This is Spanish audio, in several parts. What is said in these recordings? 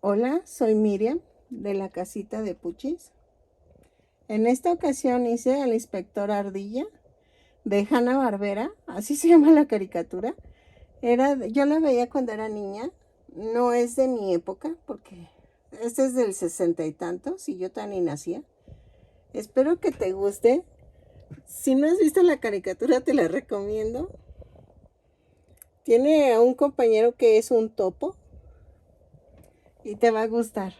Hola, soy Miriam de la casita de Puchis. En esta ocasión hice al inspector Ardilla de Hanna-Barbera, así se llama la caricatura. Yo la veía cuando era niña, no es de mi época porque este es del 60 y tantos y yo tan ni nacía. Espero que te guste. Si no has visto la caricatura te la recomiendo. Tiene a un compañero que es un topo y te va a gustar.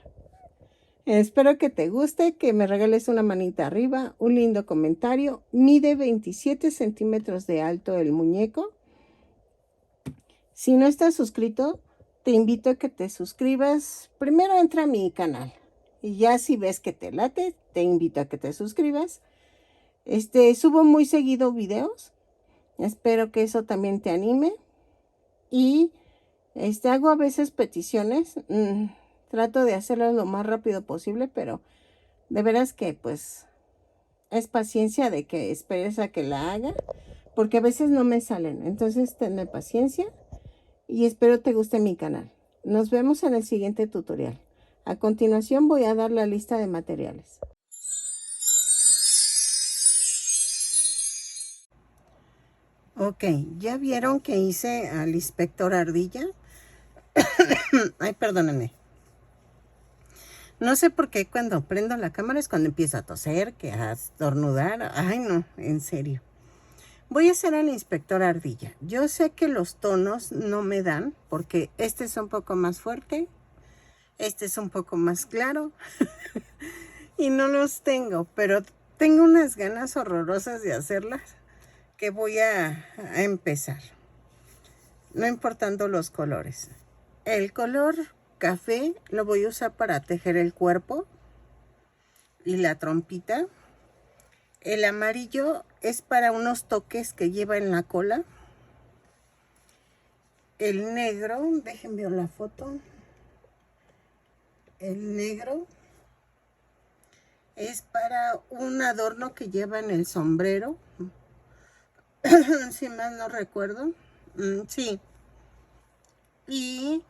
Espero que te guste, que me regales una manita arriba, un lindo comentario. Mide 27 centímetros de alto el muñeco. Si no estás suscrito, te invito a que te suscribas. Primero entra a mi canal y ya si ves que te late, te invito a que te suscribas. Subo muy seguido videos. Espero que eso también te anime. Y hago a veces peticiones. Trato de hacerlo lo más rápido posible, pero de veras que pues es paciencia de que esperes a que la haga, porque a veces no me salen. Entonces, tenme paciencia y espero te guste mi canal. Nos vemos en el siguiente tutorial. A continuación voy a dar la lista de materiales. Ok, ¿ya vieron que hice al inspector Ardilla? Ay, perdónenme. No sé por qué cuando prendo la cámara es cuando empiezo a toser, que a estornudar. Ay, no, en serio. Voy a hacer al inspector Ardilla. Yo sé que los tonos no me dan porque este es un poco más fuerte, este es un poco más claro y no los tengo, pero tengo unas ganas horrorosas de hacerlas que voy a empezar, no importando los colores. El color café lo voy a usar para tejer el cuerpo y la trompita. El amarillo es para unos toques que lleva en la cola. El negro, déjenme ver la foto. El negro es para un adorno que lleva en el sombrero. Si mal no recuerdo. Sí. Y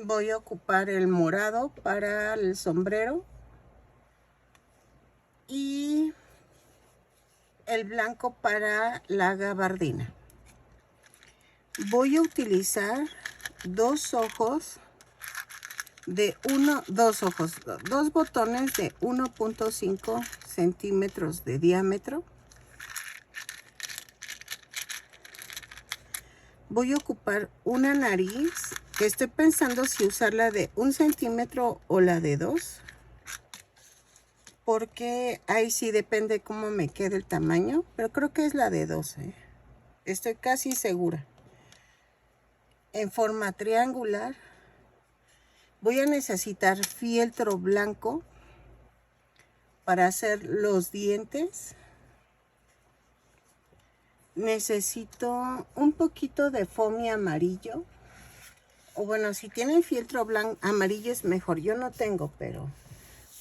voy a ocupar el morado para el sombrero. Y el blanco para la gabardina. Voy a utilizar dos botones de 1.5 centímetros de diámetro. Voy a ocupar una nariz que estoy pensando si usar la de 1 centímetro o la de 2, porque ahí sí depende cómo me quede el tamaño, pero creo que es la de 2, estoy casi segura. En forma triangular voy a necesitar fieltro blanco para hacer los dientes. Necesito un poquito de foamy amarillo, o bueno, si tienen fieltro blanco amarillo es mejor. Yo no tengo, pero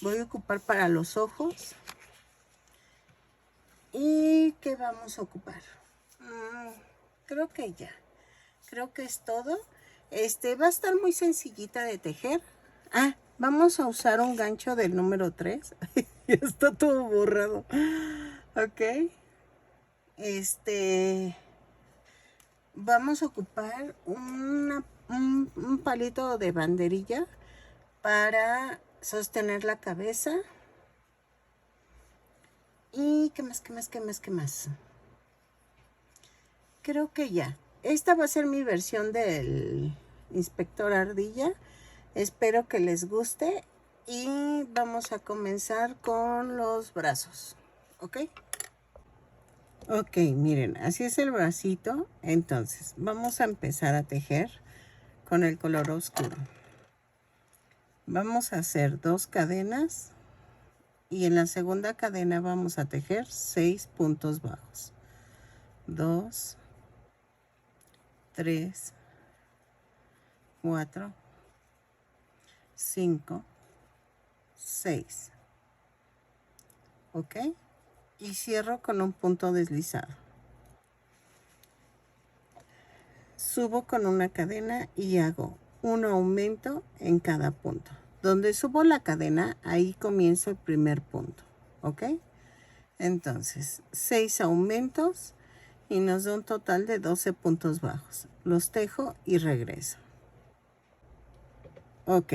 voy a ocupar para los ojos. ¿Y qué vamos a ocupar? Creo que ya. Creo que es todo. Va a estar muy sencillita de tejer. Vamos a usar un gancho del número 3. Ya está todo borrado. Ok. Vamos a ocupar un palito de banderilla para sostener la cabeza. ¿Y qué más? Creo que ya. Esta va a ser mi versión del inspector Ardilla. Espero que les guste y vamos a comenzar con los brazos. ¿Ok? Ok, miren, así es el bracito. Entonces, vamos a empezar a tejer con el color oscuro. Vamos a hacer 2 cadenas y en la segunda cadena vamos a tejer 6 puntos bajos. 2, 3, 4, 5, 6. ¿Ok? Y cierro con un punto deslizado. Subo con una cadena y hago un aumento en cada punto. Donde subo la cadena, ahí comienzo el primer punto, ¿ok? Entonces, 6 aumentos y nos da un total de 12 puntos bajos. Los tejo y regreso. Ok,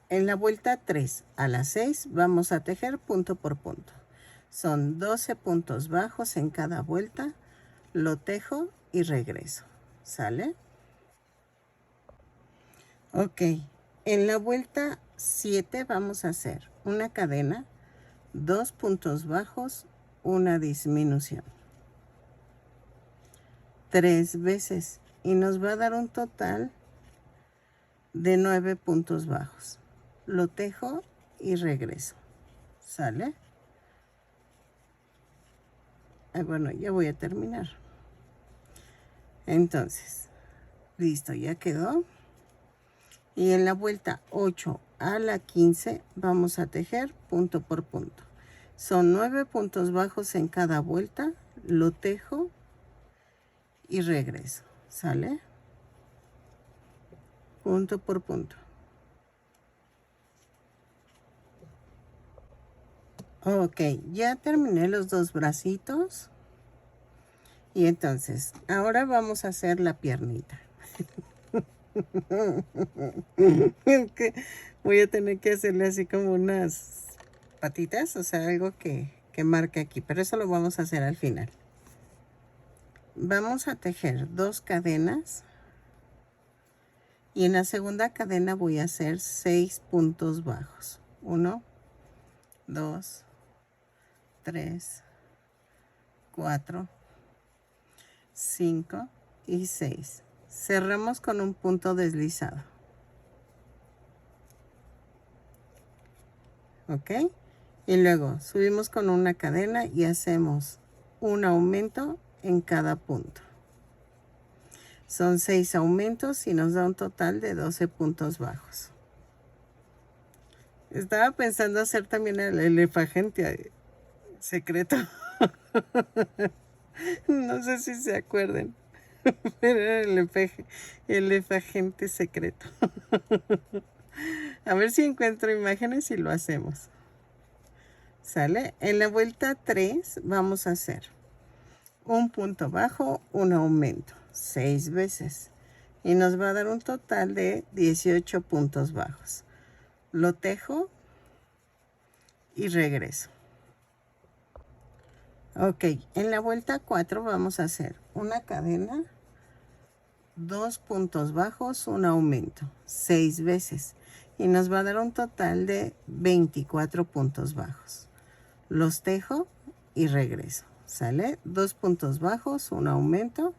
en la vuelta 3 a la 6 vamos a tejer punto por punto. Son 12 puntos bajos en cada vuelta. Lo tejo y regreso. ¿Sale? Ok, en la vuelta 7 vamos a hacer una cadena, 2 puntos bajos, una disminución. 3 veces y nos va a dar un total de 9 puntos bajos. Lo tejo y regreso. ¿Sale? Bueno, ya voy a terminar. Entonces, listo, ya quedó. Y en la vuelta 8 a la 15 vamos a tejer punto por punto. Son 9 puntos bajos en cada vuelta. Lo tejo y regreso. ¿Sale? Punto por punto. Ok, ya terminé los dos bracitos. Y entonces, ahora vamos a hacer la piernita. Voy a tener que hacerle así como unas patitas, o sea, algo que marque aquí, pero eso lo vamos a hacer al final. Vamos a tejer 2 cadenas y en la segunda cadena voy a hacer 6 puntos bajos. 1, 2, 3, 4, 5 y 6. Cerramos con un punto deslizado. ¿Ok? Y luego subimos con una cadena y hacemos un aumento en cada punto. Son 6 aumentos y nos da un total de 12 puntos bajos. Estaba pensando hacer también el elefante secreto. No sé si se acuerdan. Pero era el elefante secreto. A ver si encuentro imágenes y lo hacemos. ¿Sale? En la vuelta 3 vamos a hacer un punto bajo, un aumento, 6 veces. Y nos va a dar un total de 18 puntos bajos. Lo tejo y regreso. Ok, en la vuelta 4 vamos a hacer una cadena, 2 puntos bajos, un aumento, 6 veces. Y nos va a dar un total de 24 puntos bajos. Los tejo y regreso. ¿Sale? 2 puntos bajos, un aumento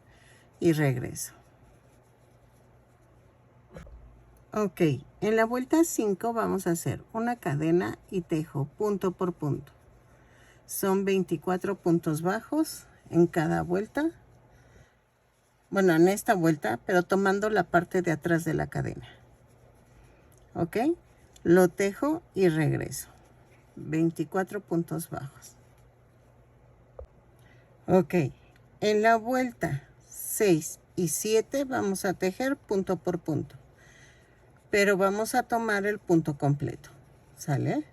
y regreso. Ok, en la vuelta 5 vamos a hacer una cadena y tejo punto por punto. Son 24 puntos bajos en cada vuelta. Bueno, en esta vuelta, pero tomando la parte de atrás de la cadena. Ok, lo tejo y regreso. 24 puntos bajos. Ok, en la vuelta 6 y 7 vamos a tejer punto por punto. Pero vamos a tomar el punto completo. ¿Sale?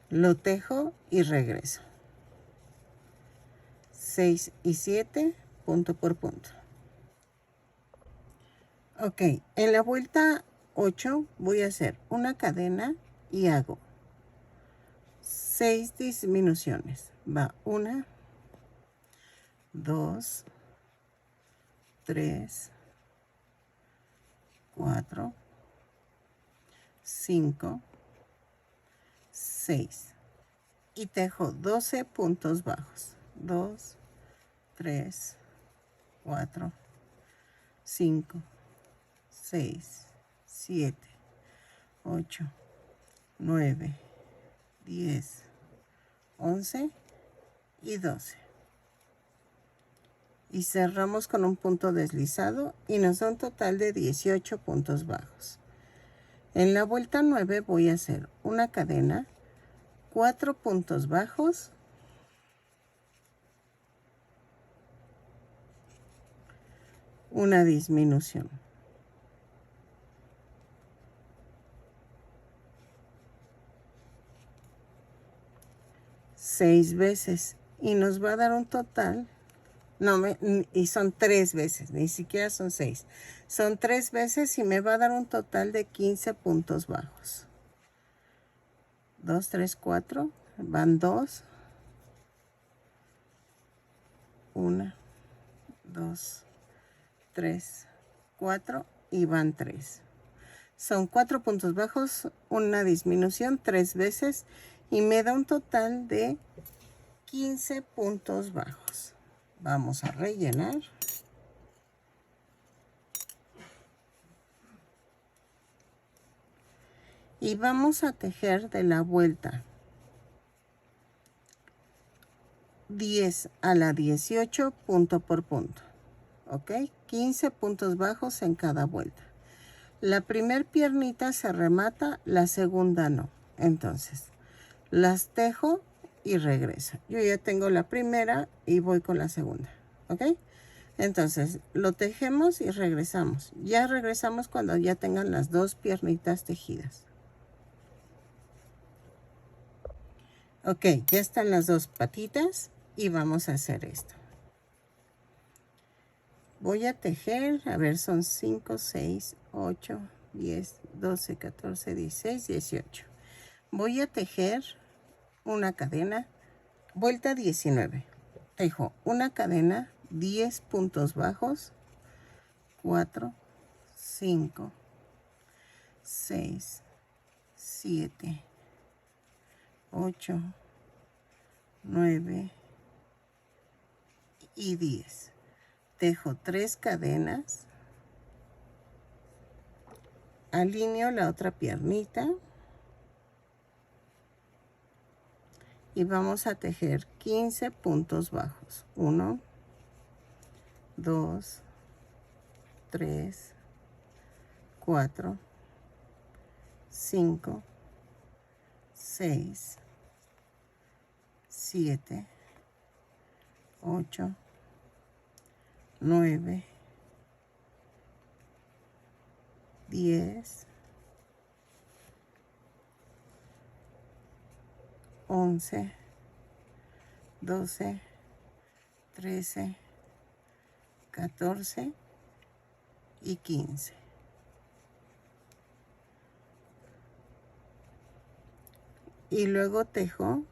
Lo tejo y regreso. 6 y 7, punto por punto. Ok, en la vuelta 8 voy a hacer una cadena y hago 6 disminuciones. Va 1, 2, 3, 4, 5, 6. Y tejo 12 puntos bajos. 2, 3, 4, 5, 6, 7, 8, 9, 10, 11 y 12. Y cerramos con un punto deslizado y nos da un total de 18 puntos bajos. En la vuelta 9 voy a hacer una cadena, 4 puntos bajos, una disminución. 6 veces y nos va a dar un total, y son 3 veces, ni siquiera son 6, son 3 veces y me va a dar un total de 15 puntos bajos. 2, 3, 4, van 2, 1, 2, 3, 4 y van 3. Son 4 puntos bajos, una disminución 3 veces y me da un total de 15 puntos bajos. Vamos a rellenar. Y vamos a tejer de la vuelta 10 a la 18 punto por punto. ¿Ok? 15 puntos bajos en cada vuelta. La primer piernita se remata, la segunda no. Entonces, las tejo y regreso. Yo ya tengo la primera y voy con la segunda. ¿Ok? Entonces, lo tejemos y regresamos. Ya regresamos cuando ya tengan las dos piernitas tejidas. Ok, ya están las dos patitas y vamos a hacer esto. Voy a tejer, a ver, son 5, 6, 8, 10, 12, 14, 16, 18. Voy a tejer una cadena, vuelta 19. Tejo una cadena, 10 puntos bajos, 4, 5, 6, 7, 8, 9 y 10. Tejo 3 cadenas, alineo la otra piernita y vamos a tejer 15 puntos bajos. 1, 2, 3, 4, 5, 6, 7, 8, 9, 10, 11, 12, 13, 14 y 15. Y luego tejo,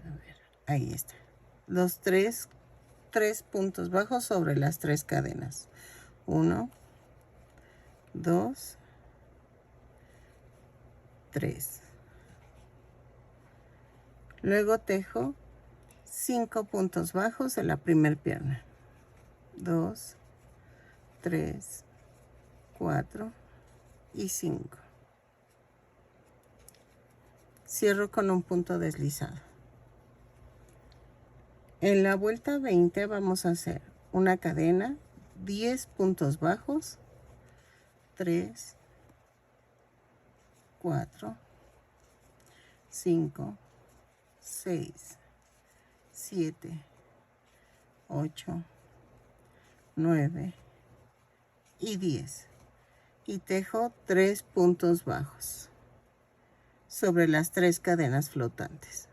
a ver, ahí está, los tres puntos bajos sobre las 3 cadenas. 1, 2, 3. Luego tejo 5 puntos bajos en la primera pierna. 2, 3, 4 y 5. Cierro con un punto deslizado. En la vuelta 20 vamos a hacer una cadena, 10 puntos bajos, 3, 4, 5, 6, 7, 8, 9 y 10. Y tejo 3 puntos bajos sobre las 3 cadenas flotantes.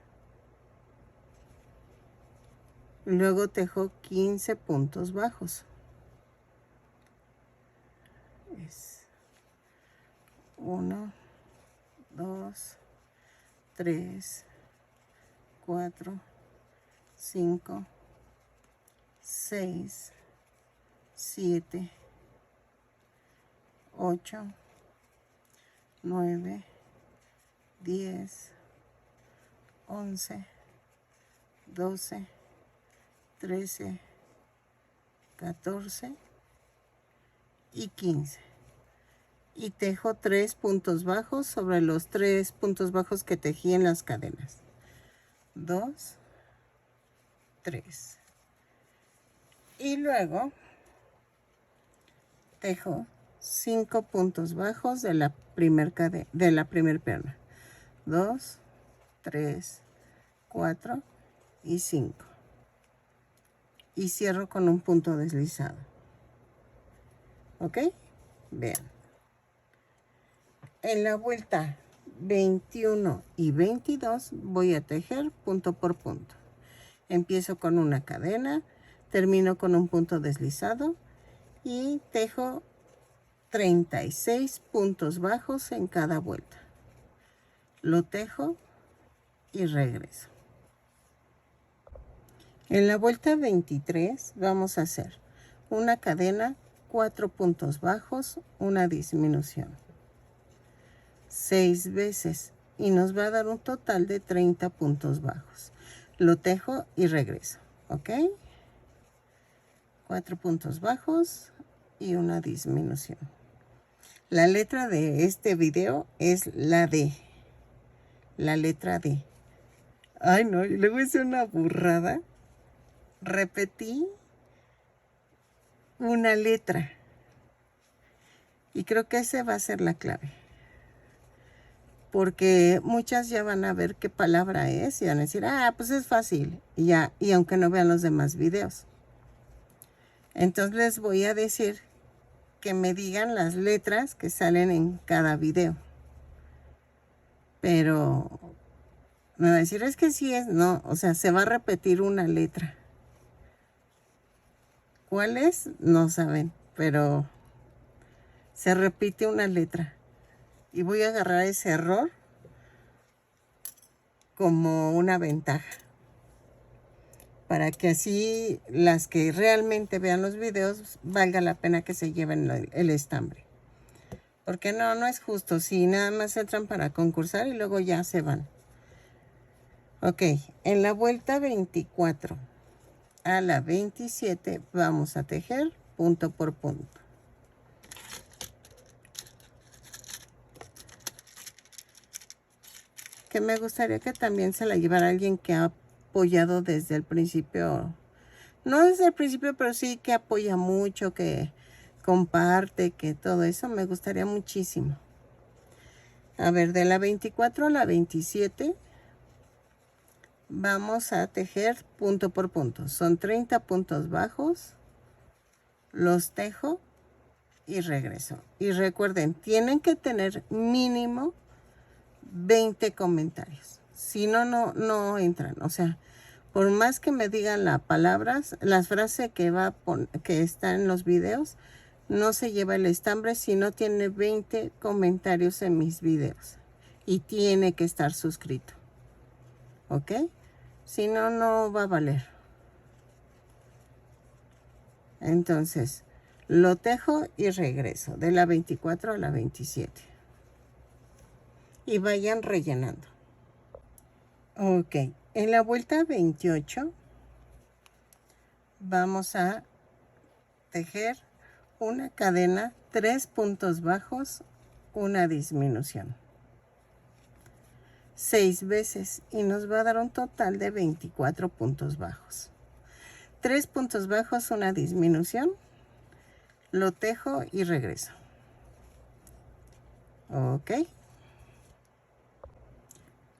Luego tejo 15 puntos bajos. Es 1, 2, 3, 4, 5, 6, 7, 8, 9, 10, 11, 12, 13, 14 y 15. Y tejo 3 puntos bajos sobre los 3 puntos bajos que tejí en las cadenas. 2, 3. Y luego tejo 5 puntos bajos de la primer pierna. 2, 3, 4 y 5. Y cierro con un punto deslizado. ¿Ok? Vean. En la vuelta 21 y 22 voy a tejer punto por punto. Empiezo con una cadena, termino con un punto deslizado y tejo 36 puntos bajos en cada vuelta. Lo tejo y regreso. En la vuelta 23 vamos a hacer una cadena, 4 puntos bajos, una disminución, 6 veces y nos va a dar un total de 30 puntos bajos. Lo tejo y regreso, ¿ok? 4 puntos bajos y una disminución. La letra de este video es la D, la letra D. Ay, no, y luego hice una burrada. Repetí una letra y creo que esa va a ser la clave, porque muchas ya van a ver qué palabra es y van a decir, ah, pues es fácil, y ya, y aunque no vean los demás videos. Entonces les voy a decir que me digan las letras que salen en cada video, pero me va a decir, es que sí es, no, o sea, se va a repetir una letra. ¿Cuál es? No saben, pero se repite una letra. Y voy a agarrar ese error como una ventaja, para que así las que realmente vean los videos valga la pena que se lleven el estambre. Porque no, no es justo si nada más entran para concursar y luego ya se van. Ok, en la vuelta 24 a la 27 vamos a tejer punto por punto. Que me gustaría que también se la llevara alguien que ha apoyado desde el principio. No desde el principio, pero sí que apoya mucho, que comparte, que todo eso me gustaría muchísimo. A ver, de la 24 a la 27 vamos a tejer punto por punto. Son 30 puntos bajos. Los tejo y regreso. Y recuerden, tienen que tener mínimo 20 comentarios. Si no, no entran. O sea, por más que me digan las palabras, las frases que está en los videos, no se lleva el estambre si no tiene 20 comentarios en mis videos. Y tiene que estar suscrito. ¿Ok? Si no, no va a valer. Entonces, lo tejo y regreso de la 24 a la 27. Y vayan rellenando. Ok, en la vuelta 28 vamos a tejer una cadena, 3 puntos bajos, una disminución, 6 veces y nos va a dar un total de 24 puntos bajos. 3 puntos bajos, una disminución, lo tejo y regreso. Ok.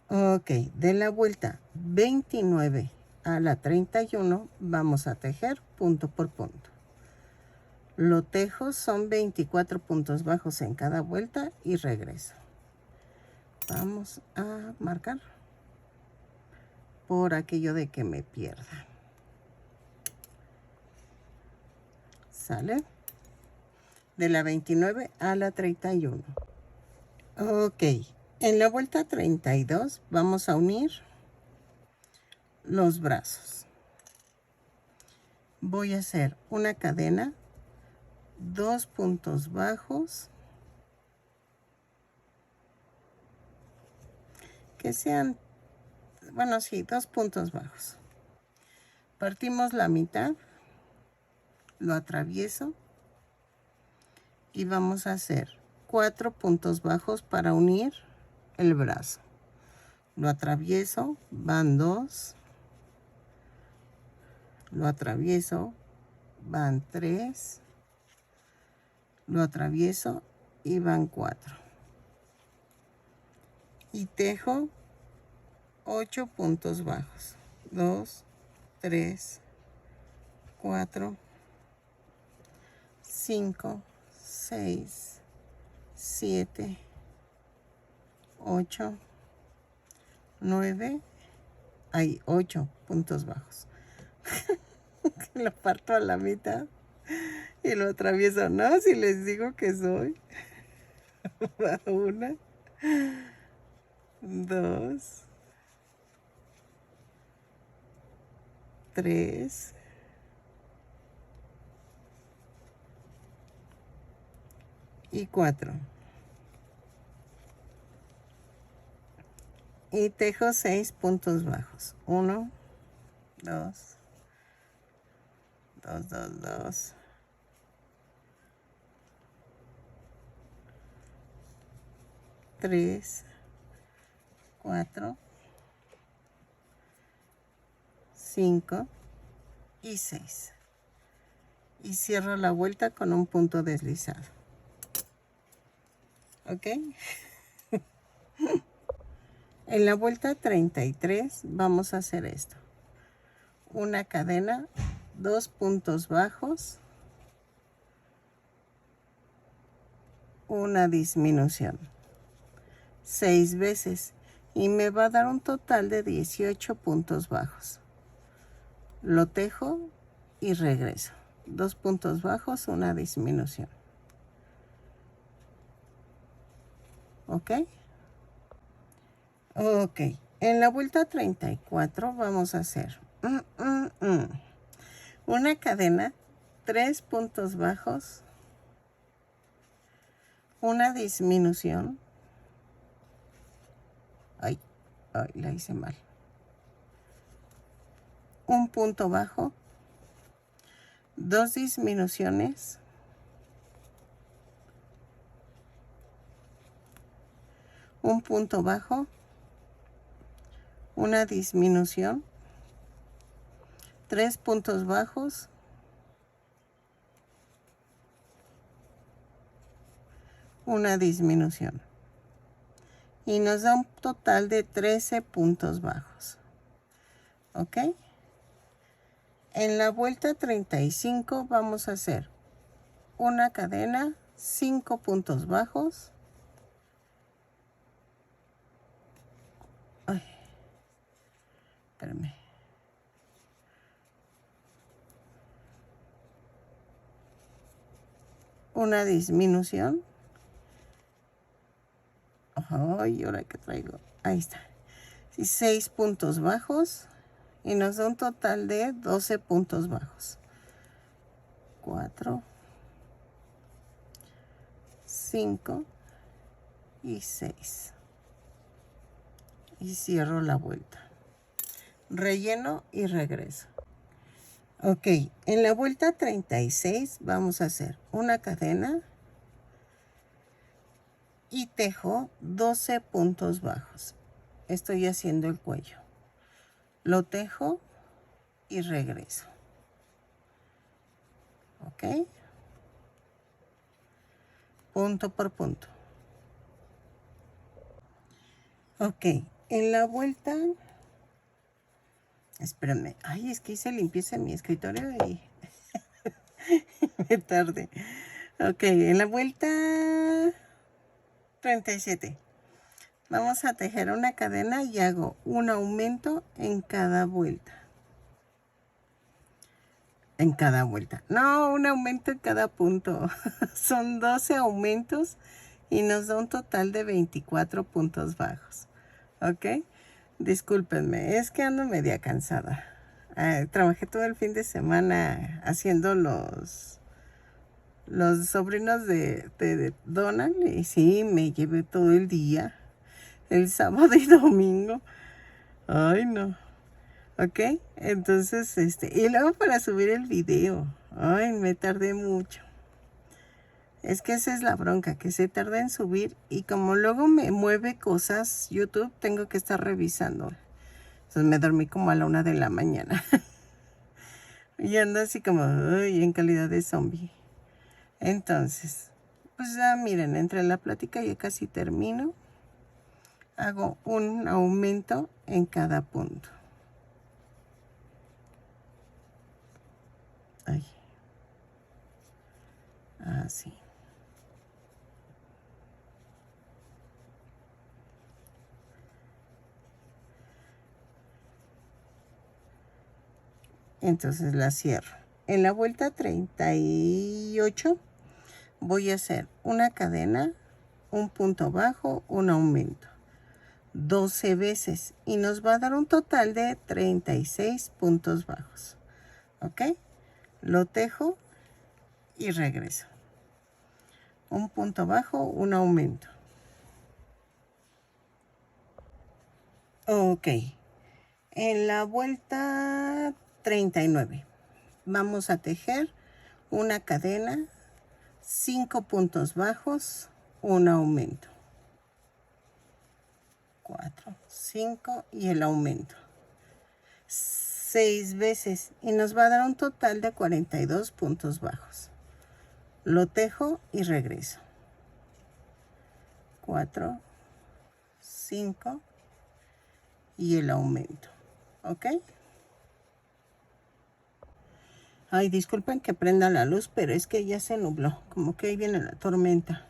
Ok, de la vuelta 29 a la 31 vamos a tejer punto por punto. Lo tejo, son 24 puntos bajos en cada vuelta y regreso. Vamos a marcar por aquello de que me pierda. ¿Sale? De la 29 a la 31. Ok, en la vuelta 32 vamos a unir los brazos. Voy a hacer una cadena, 2 puntos bajos, que sean, bueno, sí, 2 puntos bajos. Partimos la mitad, lo atravieso y vamos a hacer 4 puntos bajos para unir el brazo. Lo atravieso, van 2, lo atravieso, van 3, lo atravieso y van 4. Y tejo 8 puntos bajos. 2, 3, 4, 5, 6, 7, 8, 9, hay 8 puntos bajos. Lo parto a la mitad y lo atravieso. No, si les digo que soy. 1, 2, 3, y 4. Y tejo 6 puntos bajos. 1, 2, 2, 2, 2. 3, 4, 5 y 6. Y cierro la vuelta con un punto deslizado. ¿Ok? En la vuelta 33 vamos a hacer esto. Una cadena, 2 puntos bajos, una disminución. 6 veces. Y me va a dar un total de 18 puntos bajos. Lo tejo y regreso. 2 puntos bajos, una disminución. ¿Ok? Ok. En la vuelta 34 vamos a hacer una cadena, 3 puntos bajos, una disminución. Ay, la hice mal. Un punto bajo, 2 disminuciones, un punto bajo, una disminución, 3 puntos bajos, una disminución. Y nos da un total de 13 puntos bajos. ¿Ok? En la vuelta 35 vamos a hacer una cadena, 5 puntos bajos. Ay, espérame. Una disminución. Ay, ahora que traigo. Ahí está. Y 6 puntos bajos. Y nos da un total de 12 puntos bajos. 4, 5 y 6. Y cierro la vuelta. Relleno y regreso. Ok, en la vuelta 36 vamos a hacer una cadena y tejo 12 puntos bajos. Estoy haciendo el cuello. Lo tejo y regreso. Ok. Punto por punto. Ok, en la vuelta... Espérame. Ay, es que hice limpieza en mi escritorio y me tardé. Ok, en la vuelta 37. Vamos a tejer una cadena y hago un aumento en cada vuelta. En cada vuelta. No, un aumento en cada punto. Son 12 aumentos y nos da un total de 24 puntos bajos. ¿Ok? Discúlpenme, es que ando media cansada. Trabajé todo el fin de semana haciendo los sobrinos de Donald. Y sí, me llevé todo el día. El sábado y domingo. Ay, no. ¿Ok? Entonces, y luego para subir el video. Ay, me tardé mucho. Es que esa es la bronca, que se tarda en subir. Y como luego me mueve cosas YouTube, tengo que estar revisando. Entonces me dormí como a la 1 de la mañana. Y ando así como, ay, en calidad de zombie. Entonces, pues ya miren, entre la plática ya casi termino. Hago un aumento en cada punto. Ay. Así. Entonces la cierro. En la vuelta 38 voy a hacer una cadena, un punto bajo, un aumento, 12 veces, y nos va a dar un total de 36 puntos bajos. ¿Ok? Lo tejo y regreso. Un punto bajo, un aumento. Ok. En la vuelta 39 vamos a tejer una cadena, 5 puntos bajos, un aumento. 4, 5 y el aumento. 6 veces y nos va a dar un total de 42 puntos bajos. Lo tejo y regreso. 4, 5 y el aumento. ¿Ok? Ay, disculpen que prenda la luz, pero es que ya se nubló, como que ahí viene la tormenta.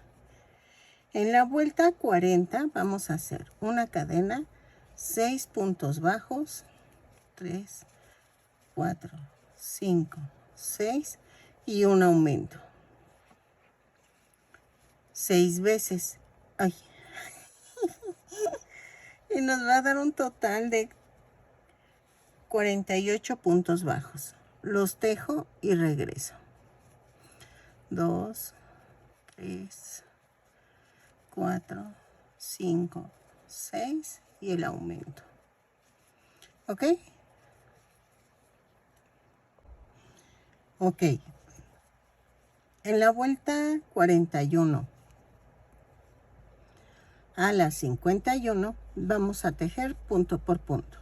En la vuelta 40 vamos a hacer una cadena, 6 puntos bajos, 3, 4, 5, 6 y un aumento. 6 veces. Ay. Y nos va a dar un total de 48 puntos bajos. Los tejo y regreso. 2, 3, 4, 5, 6 y el aumento. ¿Ok? Ok. En la vuelta 41 a la 51 vamos a tejer punto por punto.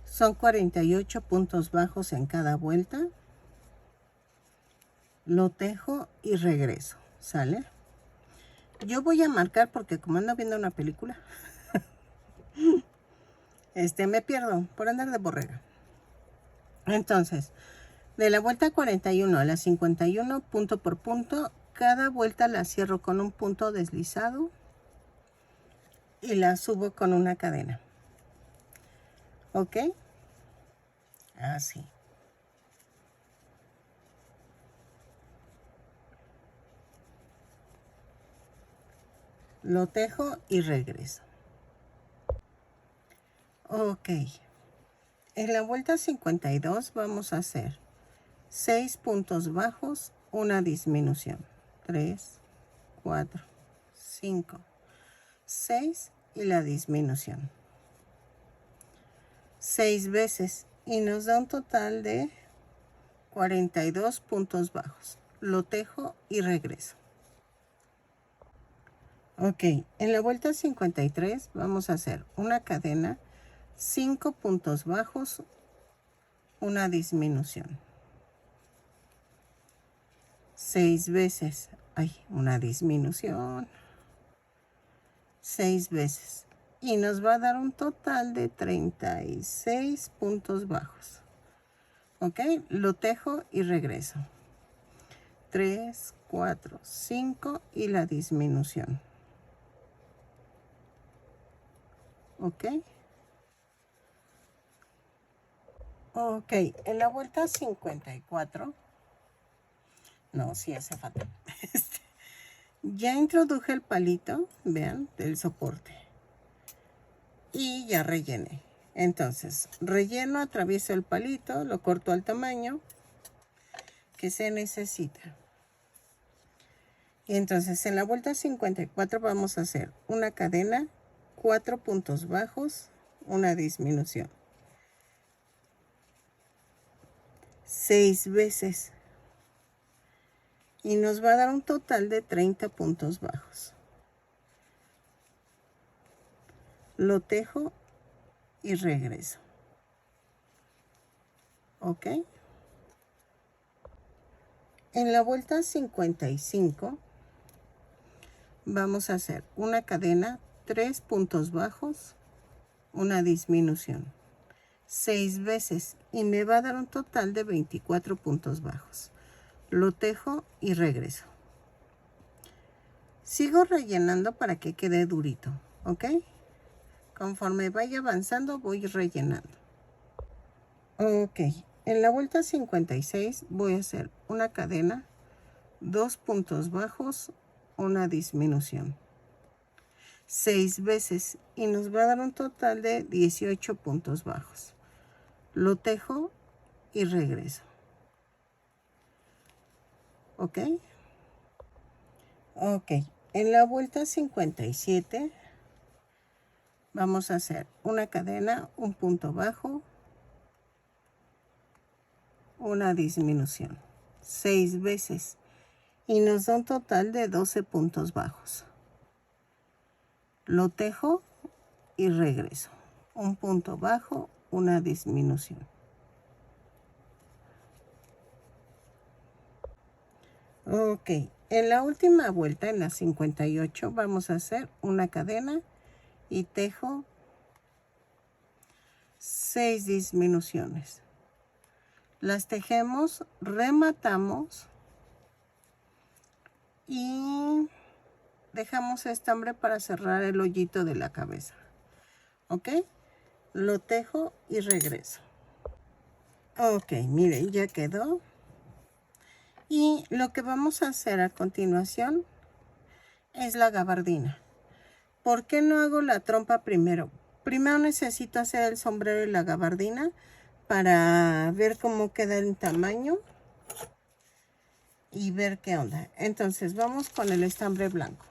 Son 48 puntos bajos en cada vuelta. Lo tejo y regreso. ¿Sale? Yo voy a marcar porque como ando viendo una película, me pierdo por andar de borrega. Entonces, de la vuelta 41 a la 51, punto por punto, cada vuelta la cierro con un punto deslizado y la subo con una cadena. ¿Ok? Así. Lo tejo y regreso. Ok. En la vuelta 52 vamos a hacer 6 puntos bajos, una disminución. 3, 4, 5, 6 y la disminución. 6 veces y nos da un total de 42 puntos bajos. Lo tejo y regreso. Ok, en la vuelta 53 vamos a hacer una cadena, 5 puntos bajos, una disminución. 6 veces, ay, una disminución. 6 veces. Y nos va a dar un total de 36 puntos bajos. Ok, lo tejo y regreso. 3, 4, 5 y la disminución. Ok. Ok, en la vuelta 54. No, sí hace falta. Ya introduje el palito, vean, del soporte. Y ya rellené. Entonces, relleno, atravieso el palito, lo corto al tamaño que se necesita. Y entonces en la vuelta 54 vamos a hacer una cadena, 4 puntos bajos, una disminución. 6 veces. Y nos va a dar un total de 30 puntos bajos. Lo tejo y regreso. ¿Ok? En la vuelta 55 vamos a hacer una cadena, 3 puntos bajos, una disminución. 6 veces y me va a dar un total de 24 puntos bajos. Lo tejo y regreso. Sigo rellenando para que quede durito, ¿ok? Conforme vaya avanzando voy rellenando. Ok, en la vuelta 56 voy a hacer una cadena, 2 puntos bajos, una disminución, 6 veces y nos va a dar un total de 18 puntos bajos. Lo tejo y regreso. Ok. Ok, en la vuelta 57 vamos a hacer una cadena, un punto bajo, una disminución, 6 veces y nos da un total de 12 puntos bajos. Lo tejo y regreso, un punto bajo, una disminución. Ok, en la última vuelta, en la 58, vamos a hacer una cadena y tejo 6 disminuciones. Las tejemos, rematamos y dejamos estambre para cerrar el hoyito de la cabeza. Ok, lo tejo y regreso. Ok, miren, ya quedó. Y lo que vamos a hacer a continuación es la gabardina. ¿Por qué no hago la trompa primero? Primero necesito hacer el sombrero y la gabardina para ver cómo queda el tamaño y ver qué onda. Entonces vamos con el estambre blanco.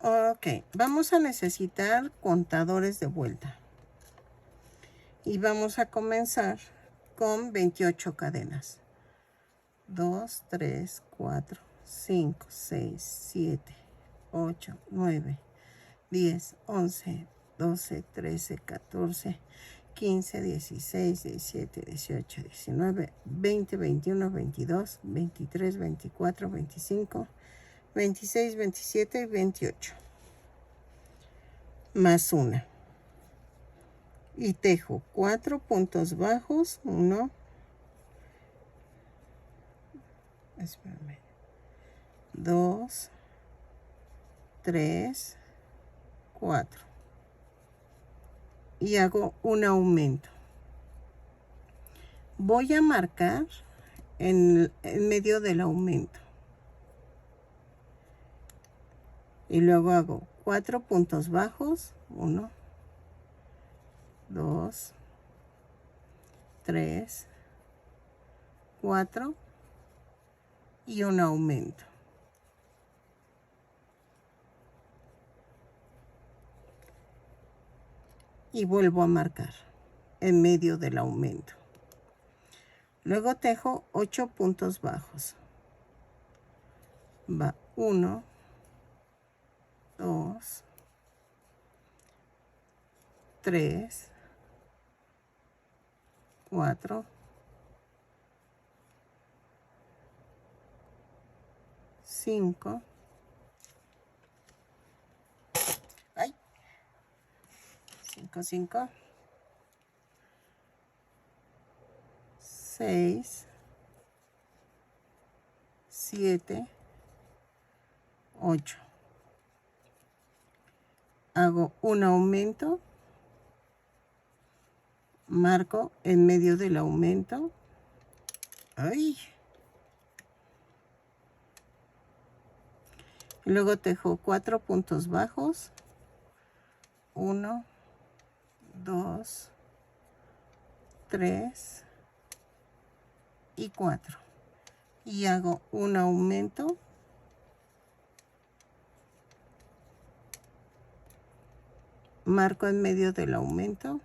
Ok, vamos a necesitar contadores de vuelta. Y vamos a comenzar con 28 cadenas. 2, 3, 4, 5, 6, 7, 8, 9, 10, 11, 12, 13, 14, 15, 16, 17, 18, 19, 20, 21, 22, 23, 24, 25, 26, 27 y 28. Más una. Y tejo 4 puntos bajos, 1, espérame, 2, 3, 4 y hago un aumento. Voy a marcar en medio del aumento y luego hago 4 puntos bajos, 1, 2, 3, 4 y un aumento. Y vuelvo a marcar en medio del aumento. Luego tejo 8 puntos bajos. Va 1, 2, 3, 4, 5, 5, 6, 7, 8. Hago un aumento, marco en medio del aumento. ¡Ay! Luego tejo 4 puntos bajos. 1, 2, 3 y 4. Y hago un aumento. Marco en medio del aumento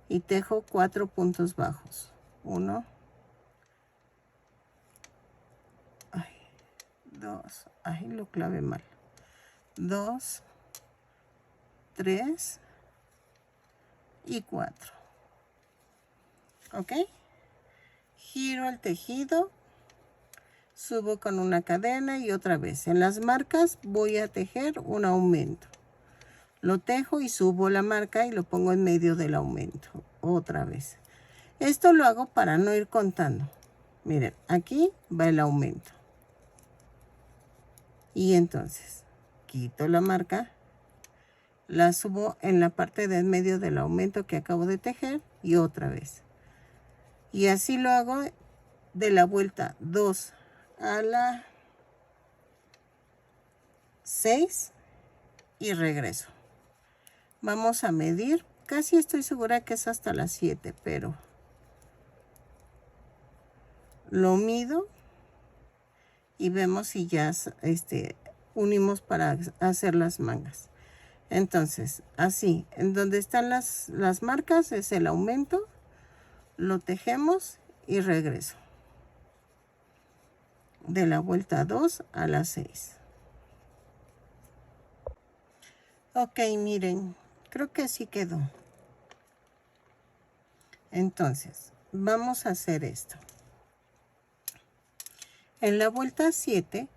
y tejo 4 puntos bajos. 1, 2, ay, lo clavé mal. 2, 3 y 4. ¿Ok? Giro el tejido, subo con una cadena y otra vez. En las marcas voy a tejer un aumento. Lo tejo y subo la marca y lo pongo en medio del aumento. Otra vez. Esto lo hago para no ir contando. Miren, aquí va el aumento. Y entonces quito la marca, la subo en la parte de en medio del aumento que acabo de tejer y otra vez. Y así lo hago de la vuelta 2 a la 6 y regreso. Vamos a medir, casi estoy segura que es hasta las 7, pero lo mido y vemos si ya unimos para hacer las mangas. Entonces, así, en donde están las marcas es el aumento, lo tejemos y regreso. De la vuelta 2 a la 6. Ok, miren, creo que sí quedó. Entonces, vamos a hacer esto. En la vuelta 7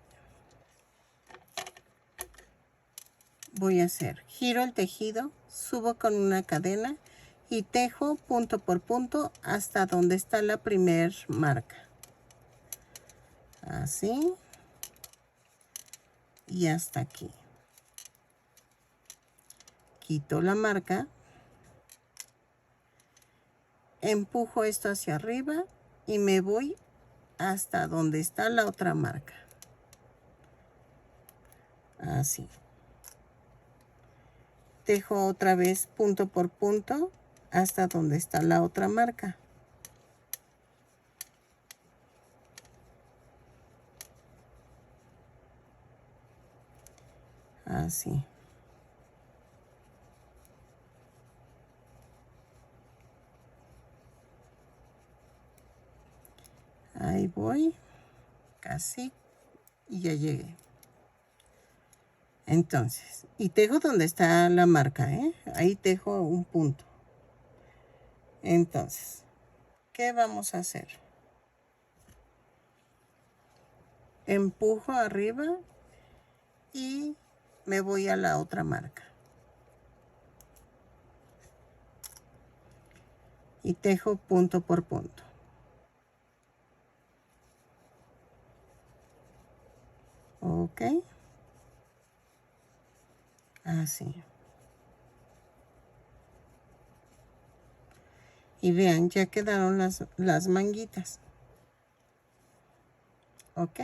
voy a hacer, giro el tejido, subo con una cadena y tejo punto por punto hasta donde está la primer marca. Así. Y hasta aquí. Quito la marca. Empujo esto hacia arriba y me voy hasta donde está la otra marca. Así. Tejo otra vez punto por punto hasta donde está la otra marca. Así. Ahí voy. Casi. Y ya llegué. Entonces, y tejo donde está la marca, ¿eh? Ahí tejo un punto. Entonces, ¿qué vamos a hacer? Empujo arriba y me voy a la otra marca. Y tejo punto por punto. Ok. Así. Y vean, ya quedaron las manguitas. Ok.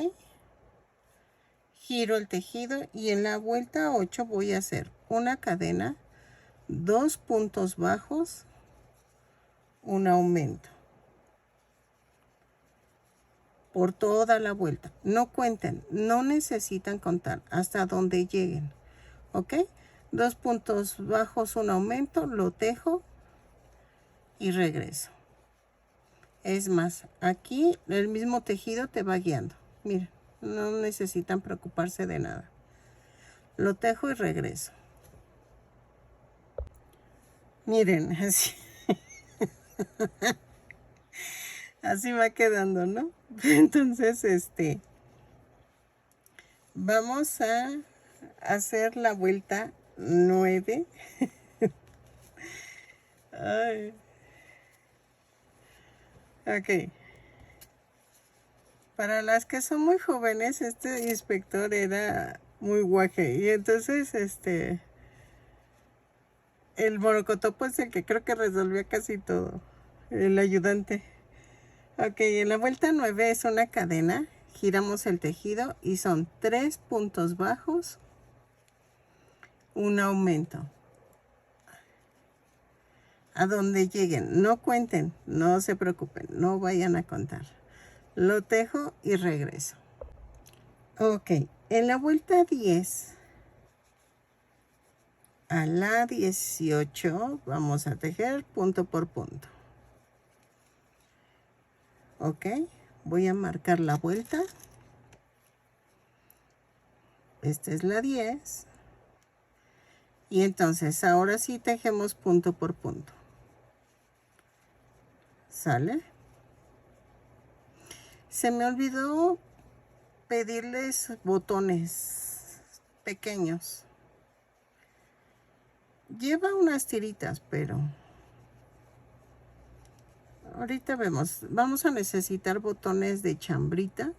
Giro el tejido y en la vuelta 8 voy a hacer una cadena, 2 puntos bajos, un aumento. Por toda la vuelta. No cuenten, no necesitan contar hasta donde lleguen. ¿Ok? 2 puntos bajos, un aumento, lo tejo y regreso. Es más, aquí el mismo tejido te va guiando. Miren, no necesitan preocuparse de nada. Lo tejo y regreso. Miren, así. Así va quedando, ¿no? Entonces, vamos a hacer la vuelta 9. Ay. Ok. Para las que son muy jóvenes, este inspector era muy guaje. Y entonces, el morocotopo es el que creo que resolvía casi todo. El ayudante. Ok, en la vuelta 9 es una cadena. Giramos el tejido y son 3 puntos bajos, un aumento. A donde lleguen, no cuenten, no se preocupen, no vayan a contar. Lo tejo y regreso. Ok, en la vuelta 10 a la 18 vamos a tejer punto por punto. Ok, voy a marcar la vuelta. Esta es la 10. Y entonces ahora sí tejemos punto por punto. ¿Sale? Se me olvidó pedirles botones pequeños. Lleva unas tiritas, pero ahorita vemos. Vamos a necesitar botones de chambrita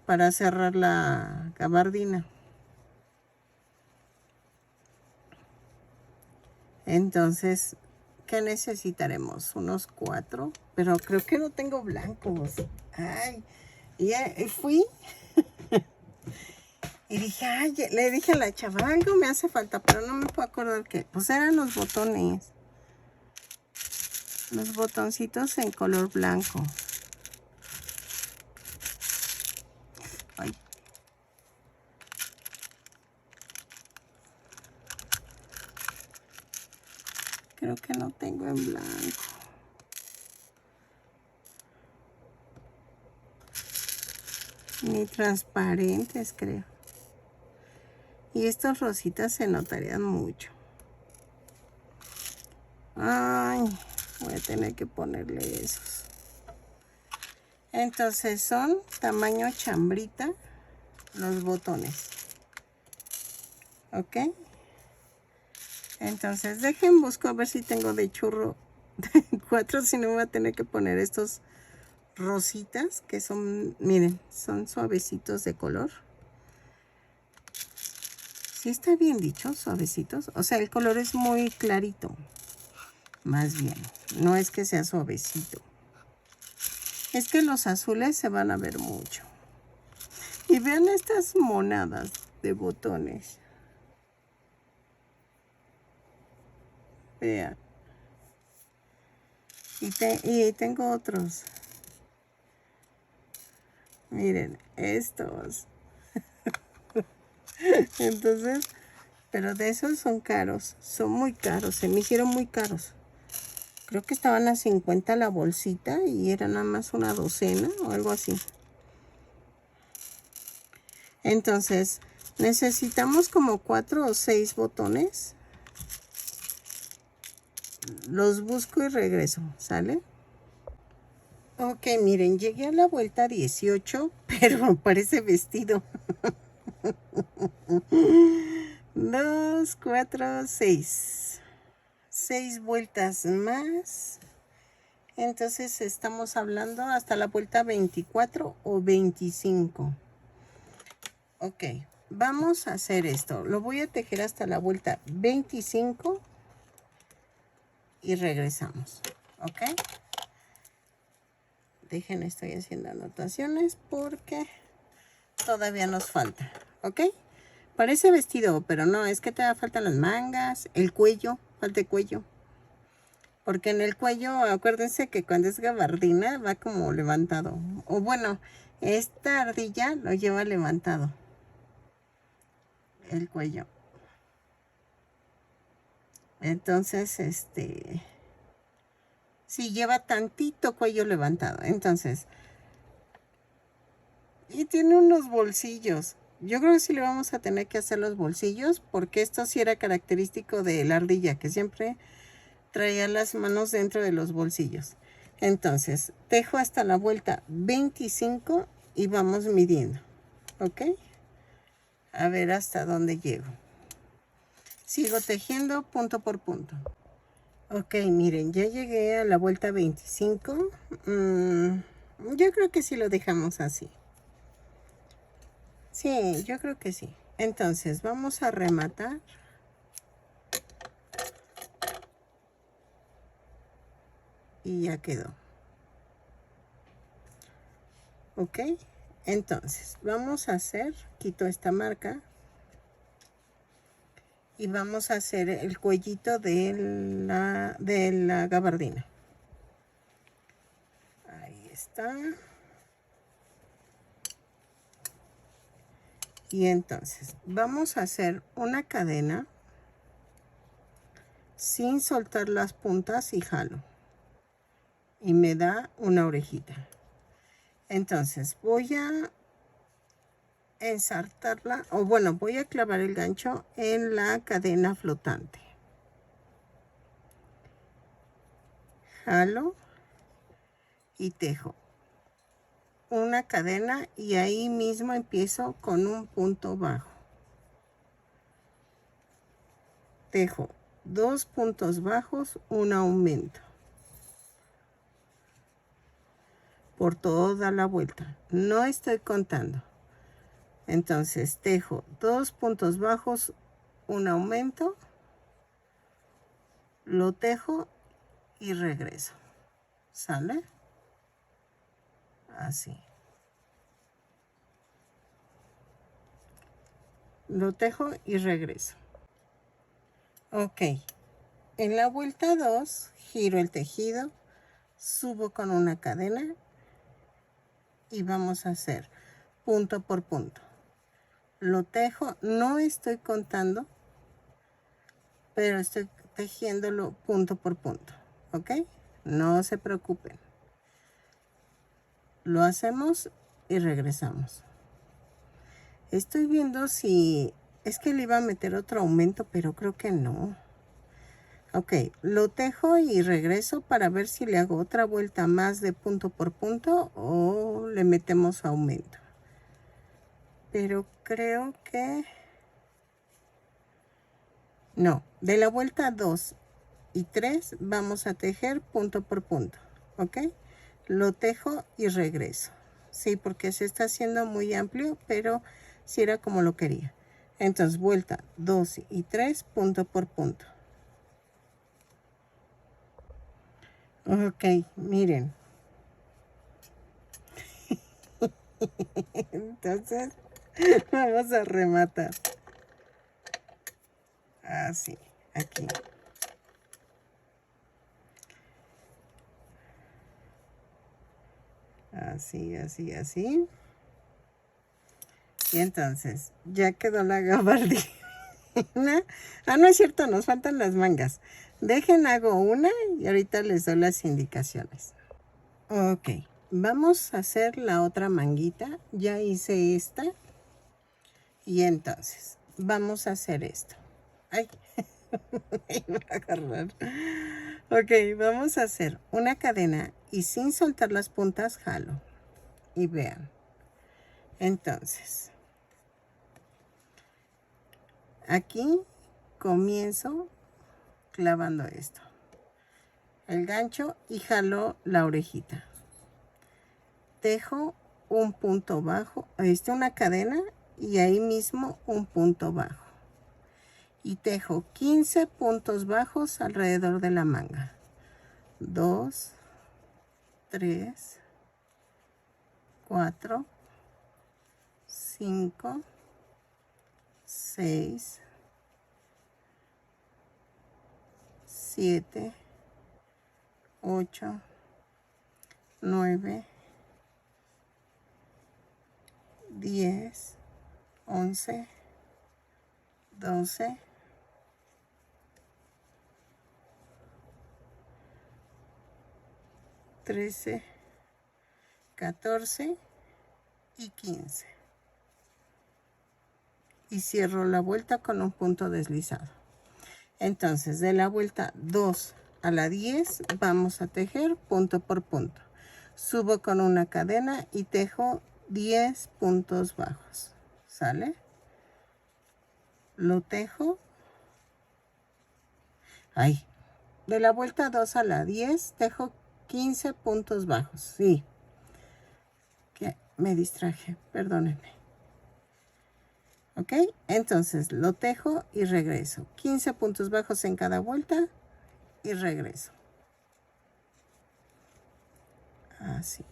para cerrar la gabardina. Entonces, ¿qué necesitaremos? Unos 4, pero creo que no tengo blancos. Ay, y ya fui y dije, ay, le dije a la chava, algo me hace falta, pero no me puedo acordar qué. Pues eran los botones. Los botoncitos en color blanco. Ay. Creo que no tengo en blanco. Ni transparentes, creo. Y estos rositas se notarían mucho. Ay, voy a tener que ponerle esos. Entonces son tamaño chambrita los botones. ¿Ok? Entonces busco a ver si tengo de churro 4, si no voy a tener que poner estos rositas que son, miren, son suavecitos de color. Sí está bien dicho, suavecitos. O sea, el color es muy clarito. Más bien, no es que sea suavecito. Es que los azules se van a ver mucho. Y vean estas monadas de botones. Vean. Y tengo otros. Miren, estos. Entonces, pero de esos son caros. Son muy caros. Se me hicieron muy caros. Creo que estaban a 50 la bolsita y era nada más una docena o algo así. Entonces, necesitamos como 4 o 6 botones. Los busco y regreso, ¿sale? Ok, miren, llegué a la vuelta 18, pero parece vestido. 2, 4, 6. 6 vueltas más. Entonces estamos hablando hasta la vuelta 24 o 25. Ok, vamos a hacer esto. Lo voy a tejer hasta la vuelta 25 y regresamos. Ok. Dejen, estoy haciendo anotaciones porque todavía nos falta. Ok. Parece vestido, pero no, es que te faltan las mangas, el cuello, falta el cuello. Porque en el cuello, acuérdense que cuando es gabardina va como levantado. O bueno, esta ardilla lo lleva levantado. El cuello. Entonces, sí lleva tantito cuello levantado. Entonces, y tiene unos bolsillos. Yo creo que sí le vamos a tener que hacer los bolsillos, porque esto sí era característico de la ardilla, que siempre traía las manos dentro de los bolsillos. Entonces, tejo hasta la vuelta 25 y vamos midiendo. ¿Ok? A ver hasta dónde llego. Sigo tejiendo punto por punto. Ok, miren, ya llegué a la vuelta 25. Yo creo que sí lo dejamos así. Sí, yo creo que sí. Entonces, vamos a rematar. Y ya quedó. Ok, entonces, vamos a hacer, quito esta marca. Y vamos a hacer el cuellito de la gabardina. Ahí está. Y entonces vamos a hacer una cadena sin soltar las puntas y jalo. Y me da una orejita. Entonces voy a ensartarla, o bueno, voy a clavar el gancho en la cadena flotante. Jalo y tejo una cadena y ahí mismo empiezo con un punto bajo. Tejo 2 puntos bajos, un aumento por toda la vuelta. No estoy contando. Entonces tejo 2 puntos bajos, un aumento, lo tejo y regreso. ¿Sale? Así. Lo tejo y regreso. Ok. En la vuelta 2, giro el tejido, subo con una cadena y vamos a hacer punto por punto. Lo tejo, no estoy contando, pero estoy tejiéndolo punto por punto. ¿Ok? No se preocupen. Lo hacemos y regresamos. Estoy viendo si... Es que le iba a meter otro aumento, pero creo que no. Ok, lo tejo y regreso para ver si le hago otra vuelta más de punto por punto o le metemos aumento. Pero creo que... No, de la vuelta 2 y 3 vamos a tejer punto por punto. ¿Ok? Lo tejo y regreso. Sí, porque se está haciendo muy amplio, pero sí era como lo quería. Entonces, vuelta 2 y 3, punto por punto. Ok, miren. Entonces, vamos a rematar. Así, aquí. Así, así, así. Y entonces, ya quedó la gabardina. Ah, no es cierto, nos faltan las mangas. Dejen, hago una y ahorita les doy las indicaciones. Ok, vamos a hacer la otra manguita. Ya hice esta. Y entonces, vamos a hacer esto. Ay, me iba a agarrar. Ok, vamos a hacer una cadena y sin soltar las puntas jalo. Y vean. Entonces, aquí comienzo clavando esto. El gancho y jalo la orejita. Tejo un punto bajo, una cadena y ahí mismo un punto bajo. Y tejo 15 puntos bajos alrededor de la manga. 2, 3, 4, 5, 6, 7, 8, 9, 10, 11, 12, 13, 14 y 15. Y cierro la vuelta con un punto deslizado. Entonces, de la vuelta 2 a la 10 vamos a tejer punto por punto. Subo con una cadena y tejo 10 puntos bajos. ¿Sale? Lo tejo. Ay, de la vuelta 2 a la 10 tejo 15 puntos bajos. Sí, que me distraje, perdónenme. ¿Ok? Entonces lo tejo y regreso. 15 puntos bajos en cada vuelta y regreso. Así.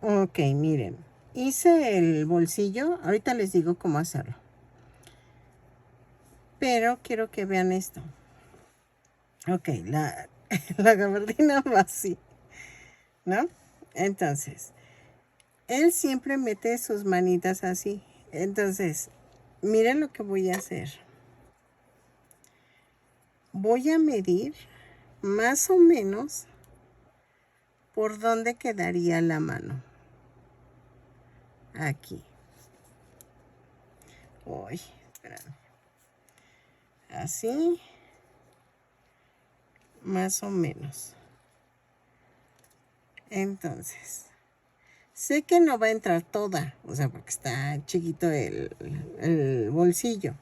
Ok, miren. Hice el bolsillo. Ahorita les digo cómo hacerlo. Pero quiero que vean esto. Ok, la gabardina va así, ¿no? Entonces, él siempre mete sus manitas así. Entonces, miren lo que voy a hacer. Voy a medir más o menos por dónde quedaría la mano. Aquí. Uy, espérame. Así. Más o menos. Entonces, sé que no va a entrar toda, o sea, porque está chiquito el bolsillo.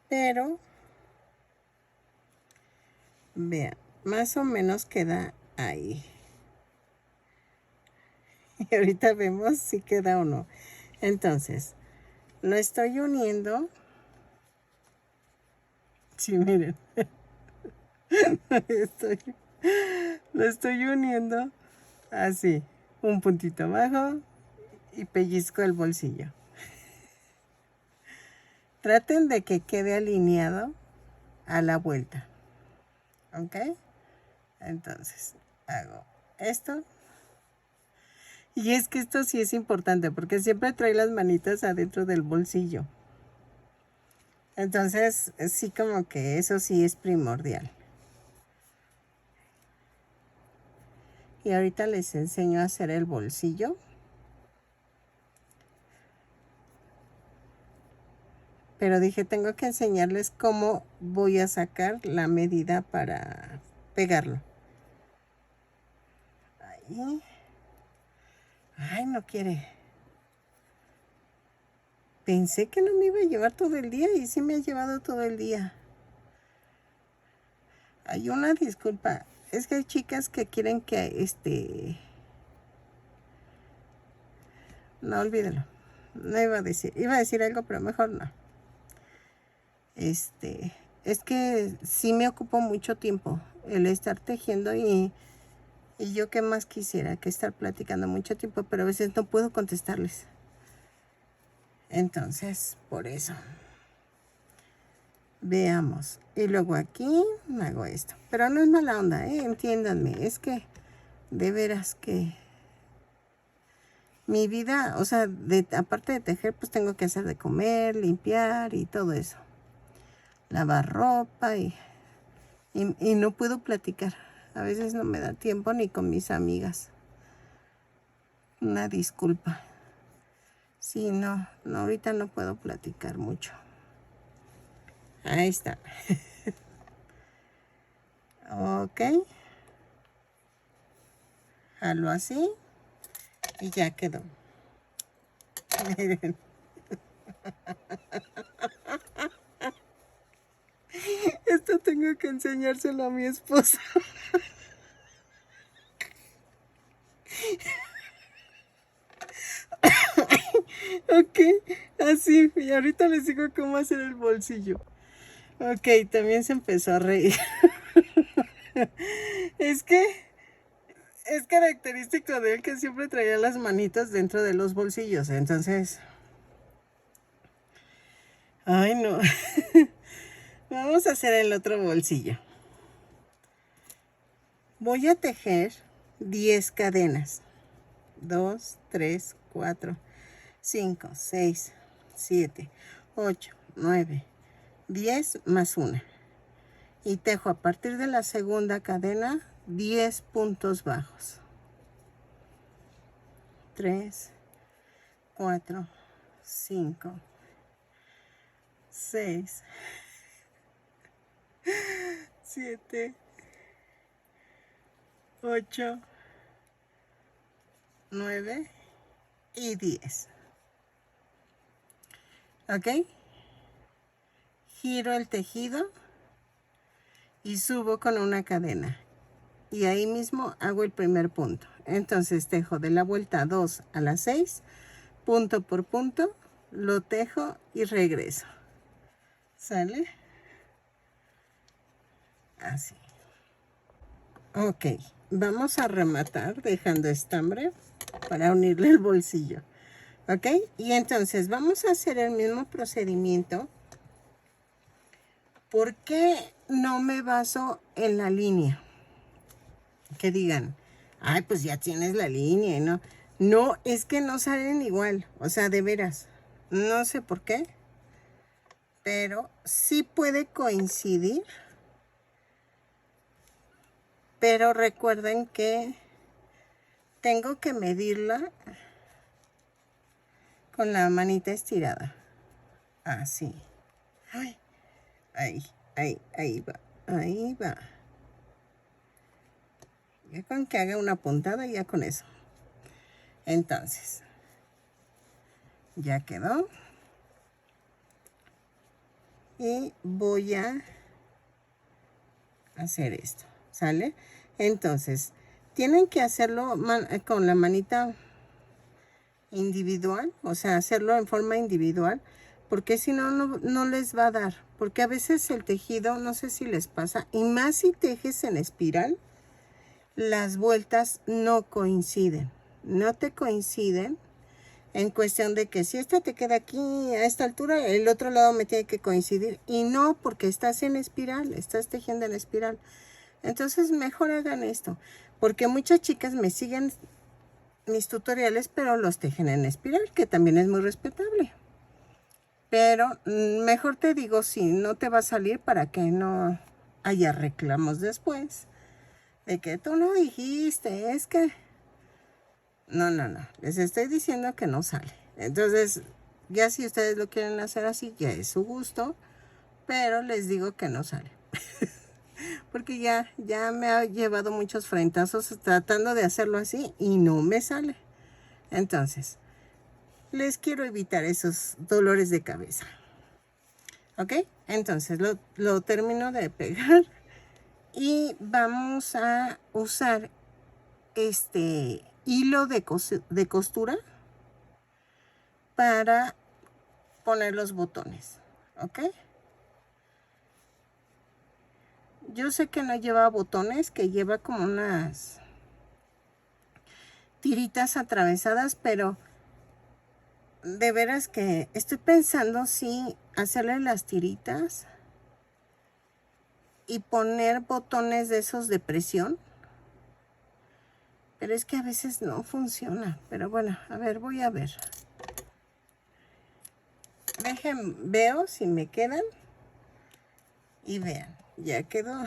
Pero, vean, más o menos queda ahí. Y ahorita vemos si queda o no. Entonces, lo estoy uniendo Sí, miren. Lo estoy uniendo así. Un puntito abajo y pellizco el bolsillo. Traten de que quede alineado a la vuelta. ¿Ok? Entonces, hago esto. Y es que esto sí es importante porque siempre trae las manitas adentro del bolsillo. Entonces, sí como que eso sí es primordial. Y ahorita les enseño a hacer el bolsillo. Pero dije, tengo que enseñarles cómo voy a sacar la medida para pegarlo. Ahí. Ay, no quiere. Pensé que no me iba a llevar todo el día y sí me ha llevado todo el día. Hay una disculpa. Es que hay chicas que quieren que no, olvídelo. No iba a decir algo, pero mejor no. Es que sí me ocupó mucho tiempo el estar tejiendo y yo qué más quisiera que estar platicando mucho tiempo, pero a veces no puedo contestarles. Entonces, por eso. Veamos. Y luego aquí hago esto. Pero no es mala onda, entiéndanme. Es que de veras que mi vida, o sea, aparte de tejer, pues tengo que hacer de comer, limpiar y todo eso. Lavar ropa y no puedo platicar. A veces no me da tiempo ni con mis amigas. Una disculpa. Sí, no, ahorita no puedo platicar mucho. Ahí está. Ok. Jalo así y ya quedó. Miren. Esto tengo que enseñárselo a mi esposa. Ok, así. Y ahorita les digo cómo hacer el bolsillo. Ok, también se empezó a reír. Es que es característico de él que siempre traía las manitas dentro de los bolsillos. Entonces... Ay, no. Vamos a hacer el otro bolsillo. Voy a tejer 10 cadenas. 2, 3, 4, 5, 6, 7, 8, 9, 10 más una. Y tejo a partir de la segunda cadena 10 puntos bajos. 3, 4, 5, 6, 7, 8, 9 y 10. ¿Ok? Giro el tejido y subo con una cadena. Y ahí mismo hago el primer punto. Entonces tejo de la vuelta 2 a la 6, punto por punto, lo tejo y regreso. ¿Sale? Así. Ok, vamos a rematar dejando estambre para unirle el bolsillo. ¿Ok? Y entonces vamos a hacer el mismo procedimiento. ¿Por qué no me baso en la línea? Que digan, ay, pues ya tienes la línea, ¿no? No, es que no salen igual, o sea, de veras. No sé por qué, pero sí puede coincidir. Pero recuerden que tengo que medirla con la manita estirada. Así. Ay, ahí va, ahí va. Ya con que haga una puntada, ya con eso. Entonces, ya quedó. Y voy a hacer esto, ¿sale? Entonces, tienen que hacerlo con la manita individual, o sea, hacerlo en forma individual porque si no, no les va a dar. Porque a veces el tejido, no sé si les pasa, y más si tejes en espiral, las vueltas no coinciden. No te coinciden en cuestión de que si esta te queda aquí a esta altura, el otro lado me tiene que coincidir. Y no, porque estás en espiral, estás tejiendo en espiral. Entonces mejor hagan esto, porque muchas chicas me siguen mis tutoriales, pero los tejen en espiral, que también es muy respetable. Pero mejor te digo, si no te va a salir, para que no haya reclamos después de que tú no dijiste, es que no, les estoy diciendo que no sale. Entonces, ya si ustedes lo quieren hacer así, ya es su gusto, pero les digo que no sale. Porque ya me ha llevado muchos frentazos tratando de hacerlo así y no me sale. Entonces, les quiero evitar esos dolores de cabeza. ¿Ok? Entonces, lo termino de pegar y vamos a usar este hilo de costura para poner los botones. ¿Ok? Yo sé que no lleva botones, que lleva como unas tiritas atravesadas, pero de veras que estoy pensando si hacerle las tiritas y poner botones de esos de presión. Pero es que a veces no funciona. Pero bueno, a ver, voy a ver. Veo si me quedan. Y vean, ya quedó.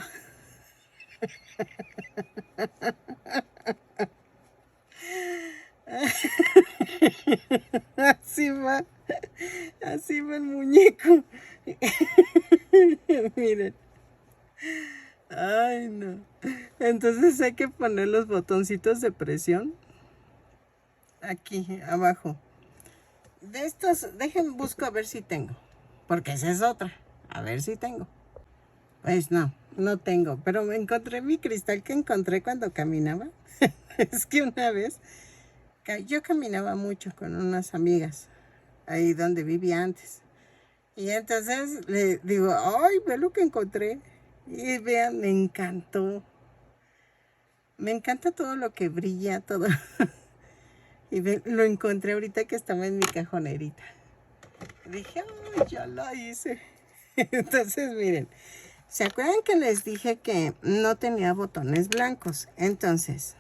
Así va el muñeco. Miren. Ay, no. Entonces hay que poner los botoncitos de presión aquí abajo. De estos, busco a ver si tengo. Porque esa es otra. A ver si tengo. Pues no tengo. Pero me encontré mi cristal que encontré cuando caminaba. Es que una vez yo caminaba mucho con unas amigas ahí donde vivía antes. Y entonces le digo, ay, ve lo que encontré. Y vean, me encantó. Me encanta todo lo que brilla, todo. Y lo encontré ahorita que estaba en mi cajonerita. Dije, ay, ya la hice. Entonces, miren, ¿se acuerdan que les dije que no tenía botones blancos? Entonces,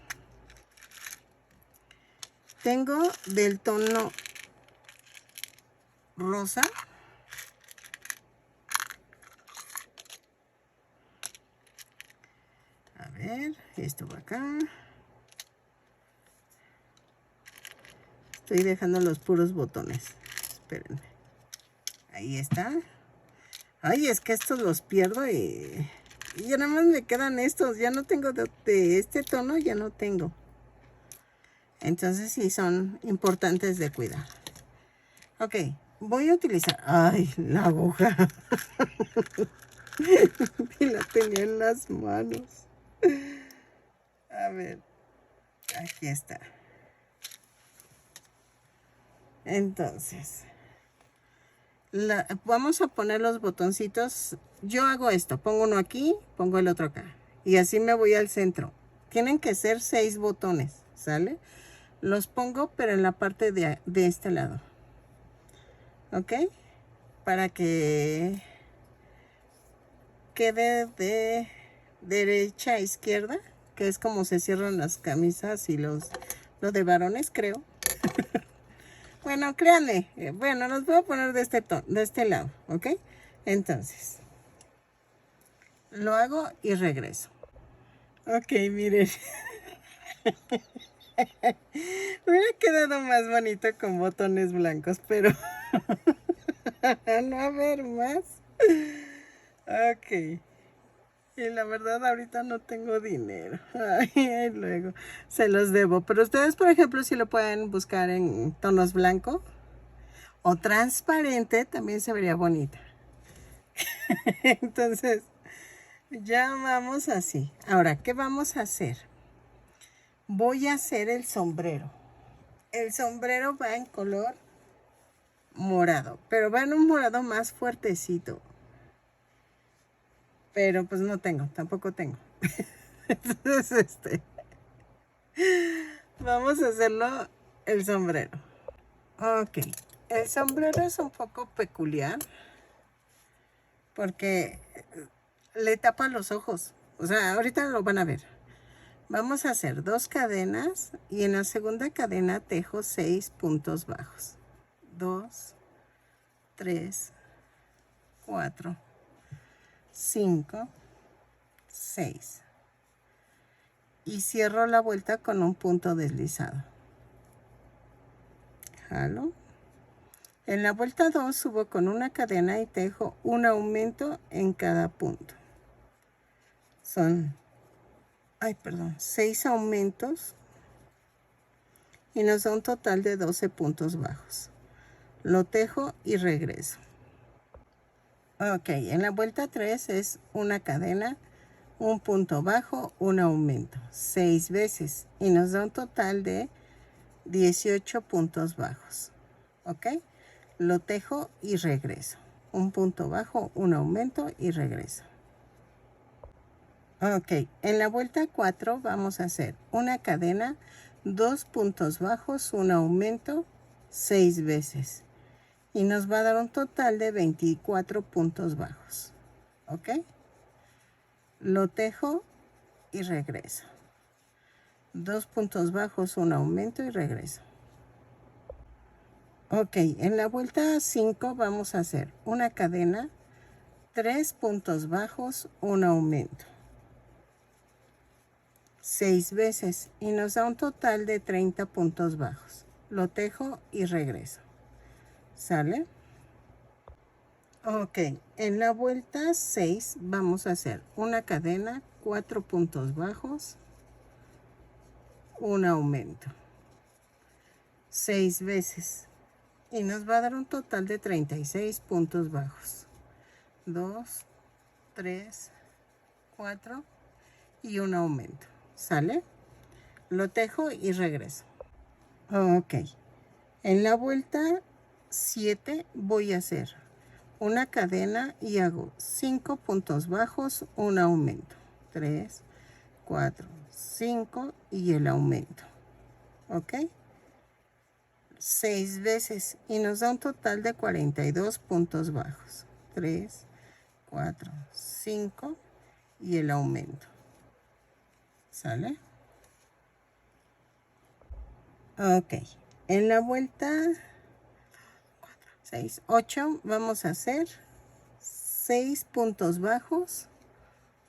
tengo del tono rosa. A ver, esto va acá. Estoy dejando los puros botones. Espérenme. Ahí está. Ay, es que estos los pierdo y ya nada más me quedan estos. Ya no tengo de este tono, ya no tengo. Entonces sí son importantes de cuidar. Ok, voy a utilizar... Ay, la aguja. Y la tenía en las manos. A ver, aquí está. Entonces, vamos a poner los botoncitos. Yo hago esto, pongo uno aquí, pongo el otro acá. Y así me voy al centro. Tienen que ser 6 botones, ¿sale? Los pongo, pero en la parte de este lado. ¿Ok? Para que quede de derecha a izquierda, que es como se cierran las camisas y lo de varones, creo. Bueno, créanme, bueno, los voy a poner de este lado, ¿ok? Entonces, lo hago y regreso. Ok, miren. Hubiera quedado más bonito con botones blancos, pero no va a haber más. Ok. Y la verdad ahorita no tengo dinero. Ay, luego se los debo. Pero ustedes, por ejemplo, si lo pueden buscar en tonos blanco o transparente, también se vería bonita. Entonces, ya vamos así. Ahora, ¿qué vamos a hacer? Voy a hacer el sombrero. El sombrero va en color morado, pero van un morado más fuertecito. Pero pues no tengo, tampoco tengo. Entonces, vamos a hacerlo el sombrero. Ok, el sombrero es un poco peculiar porque le tapa los ojos. O sea, ahorita lo van a ver. Vamos a hacer 2 cadenas y en la segunda cadena tejo 6 puntos bajos. 2, 3, 4, 5, 6. Y cierro la vuelta con un punto deslizado. Jalo. En la vuelta 2 subo con una cadena y tejo un aumento en cada punto. Son, 6 aumentos y nos da un total de 12 puntos bajos. Lo tejo y regreso. Ok, en la vuelta 3 es una cadena, un punto bajo, un aumento, 6 veces y nos da un total de 18 puntos bajos. Ok, lo tejo y regreso. Un punto bajo, un aumento y regreso. Ok, en la vuelta 4 vamos a hacer una cadena, 2 puntos bajos, un aumento, 6 veces. Y nos va a dar un total de 24 puntos bajos. Ok, lo tejo y regreso. 2 puntos bajos, un aumento y regreso. Ok, en la vuelta 5 vamos a hacer una cadena, 3 puntos bajos, un aumento, 6 veces y nos da un total de 30 puntos bajos. Lo tejo y regreso. ¿Sale? Ok, en la vuelta 6 vamos a hacer una cadena, 4 puntos bajos, un aumento, 6 veces y nos va a dar un total de 36 puntos bajos. 2, 3, 4 y un aumento. ¿Sale? Lo tejo y regreso. Ok. En la vuelta 7 voy a hacer una cadena y hago 5 puntos bajos, un aumento. 3, 4, 5 y el aumento. ¿Ok? 6 veces y nos da un total de 42 puntos bajos. 3, 4, 5 y el aumento. ¿Sale? Ok. En la vuelta 6, 8 vamos a hacer 6 puntos bajos,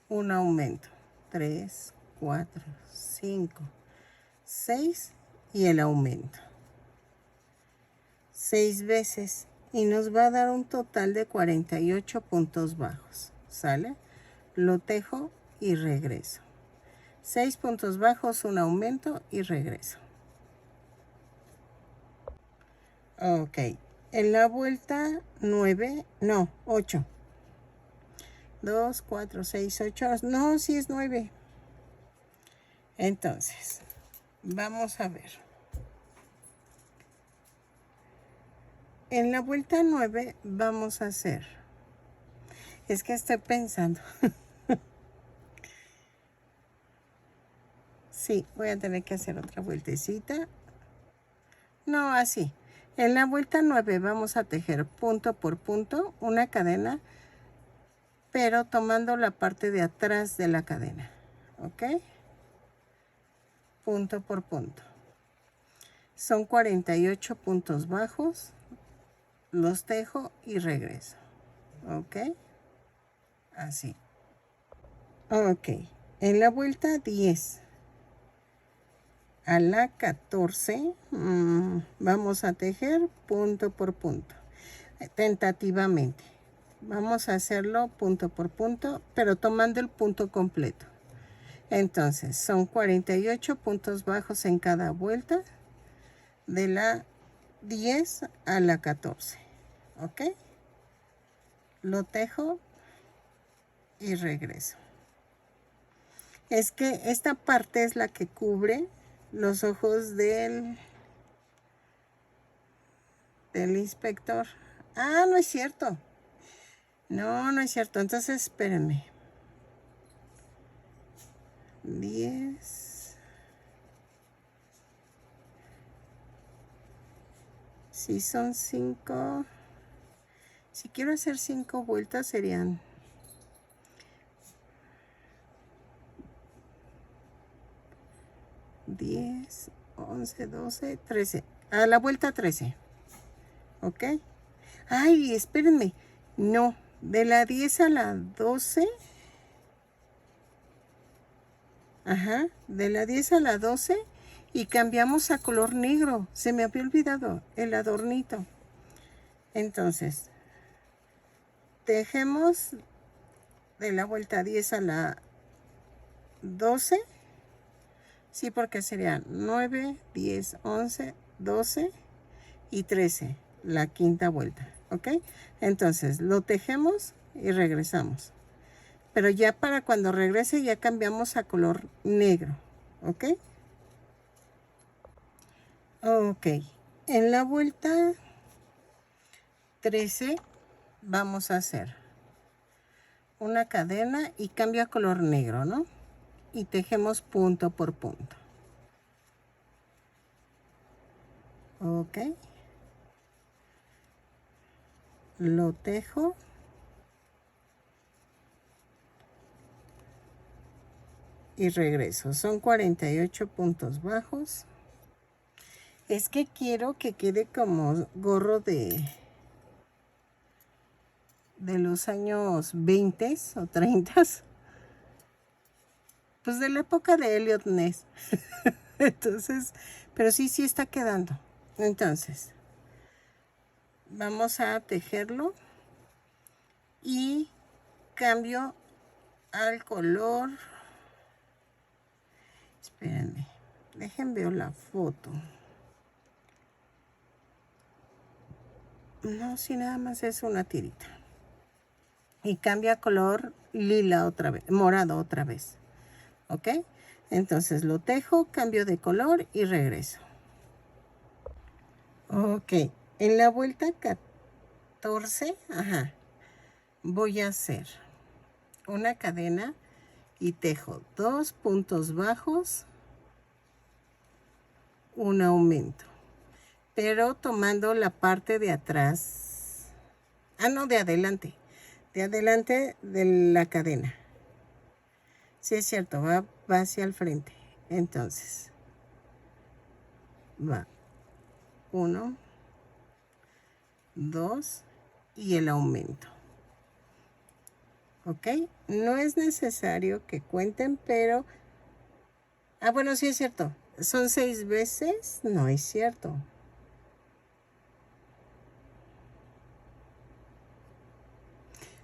un aumento. 3, 4, 5, 6 y el aumento. 6 veces y nos va a dar un total de 48 puntos bajos. ¿Sale? Lo tejo y regreso. 6 puntos bajos, un aumento y regreso. Ok. En la vuelta 9, no, 8. 2, 4, 6, 8. No, sí es 9. Entonces, vamos a ver. En la vuelta 9 vamos a hacer. Es que estoy pensando. Sí, voy a tener que hacer otra vueltecita. No, así. En la vuelta 9 vamos a tejer punto por punto una cadena, pero tomando la parte de atrás de la cadena. ¿Ok? Punto por punto. Son 48 puntos bajos. Los tejo y regreso. ¿Ok? Así. Ok. En la vuelta 10 a la 14 vamos a tejer punto por punto. Tentativamente. Vamos a hacerlo punto por punto, pero tomando el punto completo. Entonces, son 48 puntos bajos en cada vuelta de la 10 a la 14. ¿Ok? Lo tejo y regreso. Es que esta parte es la que cubre los ojos del del inspector. Ah, no es cierto. No, no es cierto. Entonces, espérenme. 10. Si son 5. Si quiero hacer 5 vueltas serían 10, 11, 12, 13. A la vuelta 13. ¿Ok? Ay, espérenme. No, de la 10 a la 12. Ajá, de la 10 a la 12 y cambiamos a color negro. Se me había olvidado el adornito. Entonces, tejemos de la vuelta 10 a la 12. Sí, porque serían 9, 10, 11, 12 y 13. La quinta vuelta, ¿ok? Entonces, lo tejemos y regresamos. Pero ya para cuando regrese ya cambiamos a color negro, ¿ok? Ok, en la vuelta 13 vamos a hacer una cadena y cambia a color negro, ¿no? Y tejemos punto por punto. Ok. Lo tejo. Y regreso. Son 48 puntos bajos. Es que quiero que quede como gorro de los años 20 o 30. Pues de la época de Elliot Ness. Entonces, pero sí está quedando. Entonces, vamos a tejerlo y cambio al color. Espérenme, dejen ver la foto. No, si nada más es una tirita. Y cambia color lila otra vez, morado otra vez. ¿Ok? Entonces lo tejo, cambio de color y regreso. Ok, en la vuelta 14, ajá, voy a hacer una cadena y tejo 2 puntos bajos, un aumento, pero tomando la parte de atrás, no, de adelante de la cadena. Sí es cierto, va hacia el frente. Entonces, va 1, 2 y el aumento. ¿Ok? No es necesario que cuenten, pero... bueno, sí es cierto. ¿Son 6 veces? No es cierto.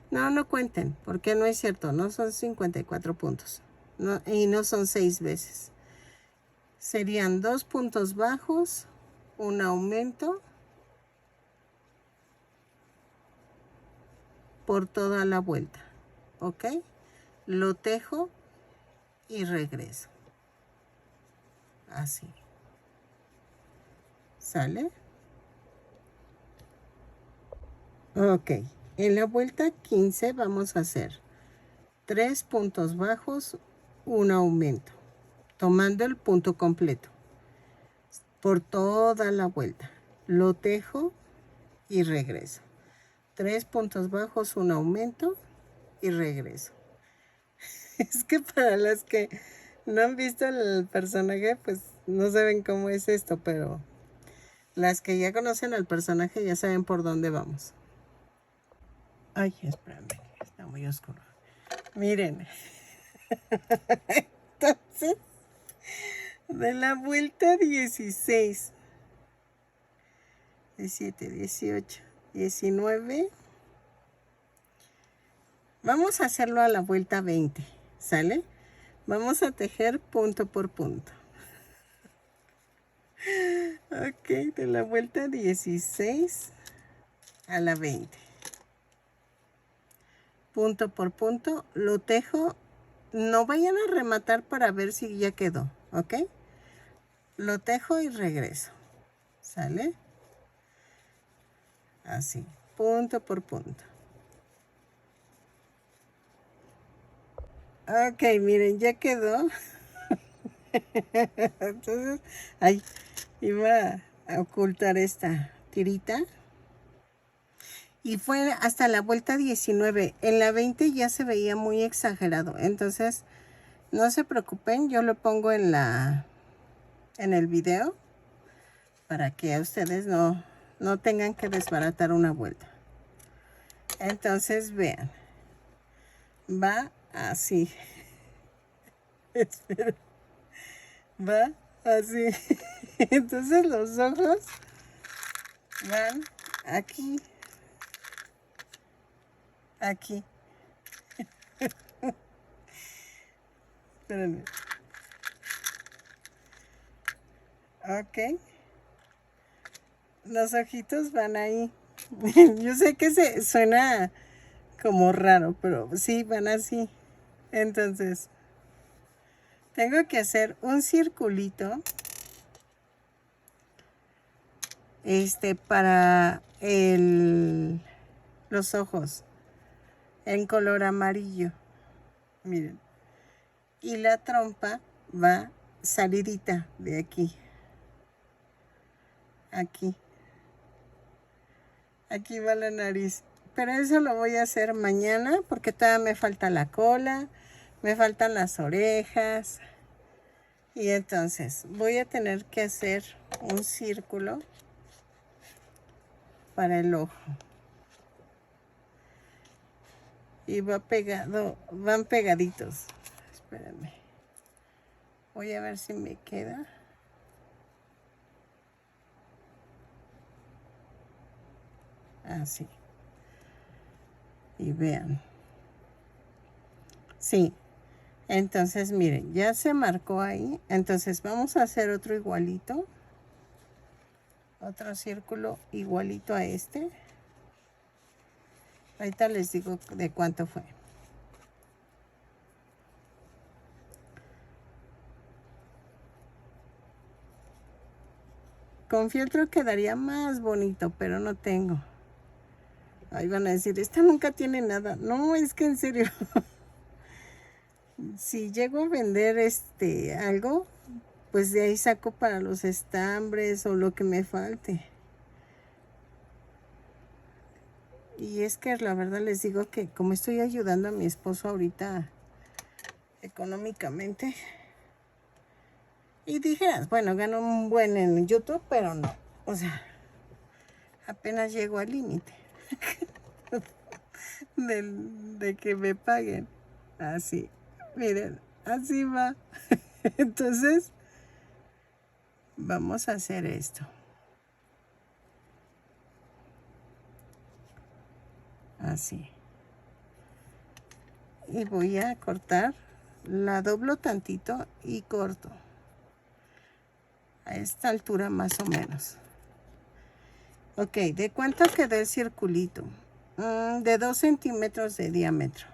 No cuenten, porque no es cierto. No son 54 puntos. No, y no son 6 veces. Serían 2 puntos bajos, un aumento por toda la vuelta. ¿Ok? Lo tejo y regreso. Así. ¿Sale? Ok. En la vuelta 15 vamos a hacer 3 puntos bajos, un aumento, tomando el punto completo por toda la vuelta. Lo tejo y regreso. 3 puntos bajos, un aumento y regreso. Es que para las que no han visto el personaje, pues no saben cómo es esto, pero las que ya conocen al personaje ya saben por dónde vamos. Ay, espérame, está muy oscuro. Miren. Entonces, de la vuelta 16, 17, 18, 19. Vamos a hacerlo a la vuelta 20, ¿sale? Vamos a tejer punto por punto. Ok, de la vuelta 16 a la 20. Punto por punto, lo tejo. No vayan a rematar para ver si ya quedó, ¿ok? Lo tejo y regreso, ¿sale? Así, punto por punto. Ok, miren, ya quedó. Entonces, ahí iba a ocultar esta tirita. Y fue hasta la vuelta 19. En la 20 ya se veía muy exagerado. Entonces, no se preocupen, yo lo pongo en el video para que ustedes no tengan que desbaratar una vuelta. Entonces, vean. Va así. Espera. Va así. Entonces los ojos van aquí. Aquí. Espérenme. Ok. Los ojitos van ahí. Yo sé que se suena como raro, pero sí, van así. Entonces, tengo que hacer un circulito. Para los ojos. En color amarillo. Miren. Y la trompa va salidita de aquí. Aquí. Aquí va la nariz. Pero eso lo voy a hacer mañana porque todavía me falta la cola, me faltan las orejas. Y entonces voy a tener que hacer un círculo para el ojo. Y va pegado, van pegaditos. Espérenme. Voy a ver si me queda. Así. Y vean. Sí. Entonces, miren, ya se marcó ahí. Entonces, vamos a hacer otro igualito. Otro círculo igualito a este. Ahorita les digo de cuánto fue. Con fieltro quedaría más bonito, pero no tengo. Ahí van a decir, esta nunca tiene nada. No, es que en serio. Si llego a vender algo, pues de ahí saco para los estambres o lo que me falte. Y es que la verdad les digo que como estoy ayudando a mi esposo ahorita económicamente, y dijeras, bueno, gano un buen en YouTube, pero no. O sea, apenas llego al límite de que me paguen. Así, miren, así va. Entonces, vamos a hacer esto. Así. Y voy a cortar, la doblo tantito y corto. A esta altura más o menos. Ok, ¿de cuánto quedó el circulito? De 2 centímetros de diámetro.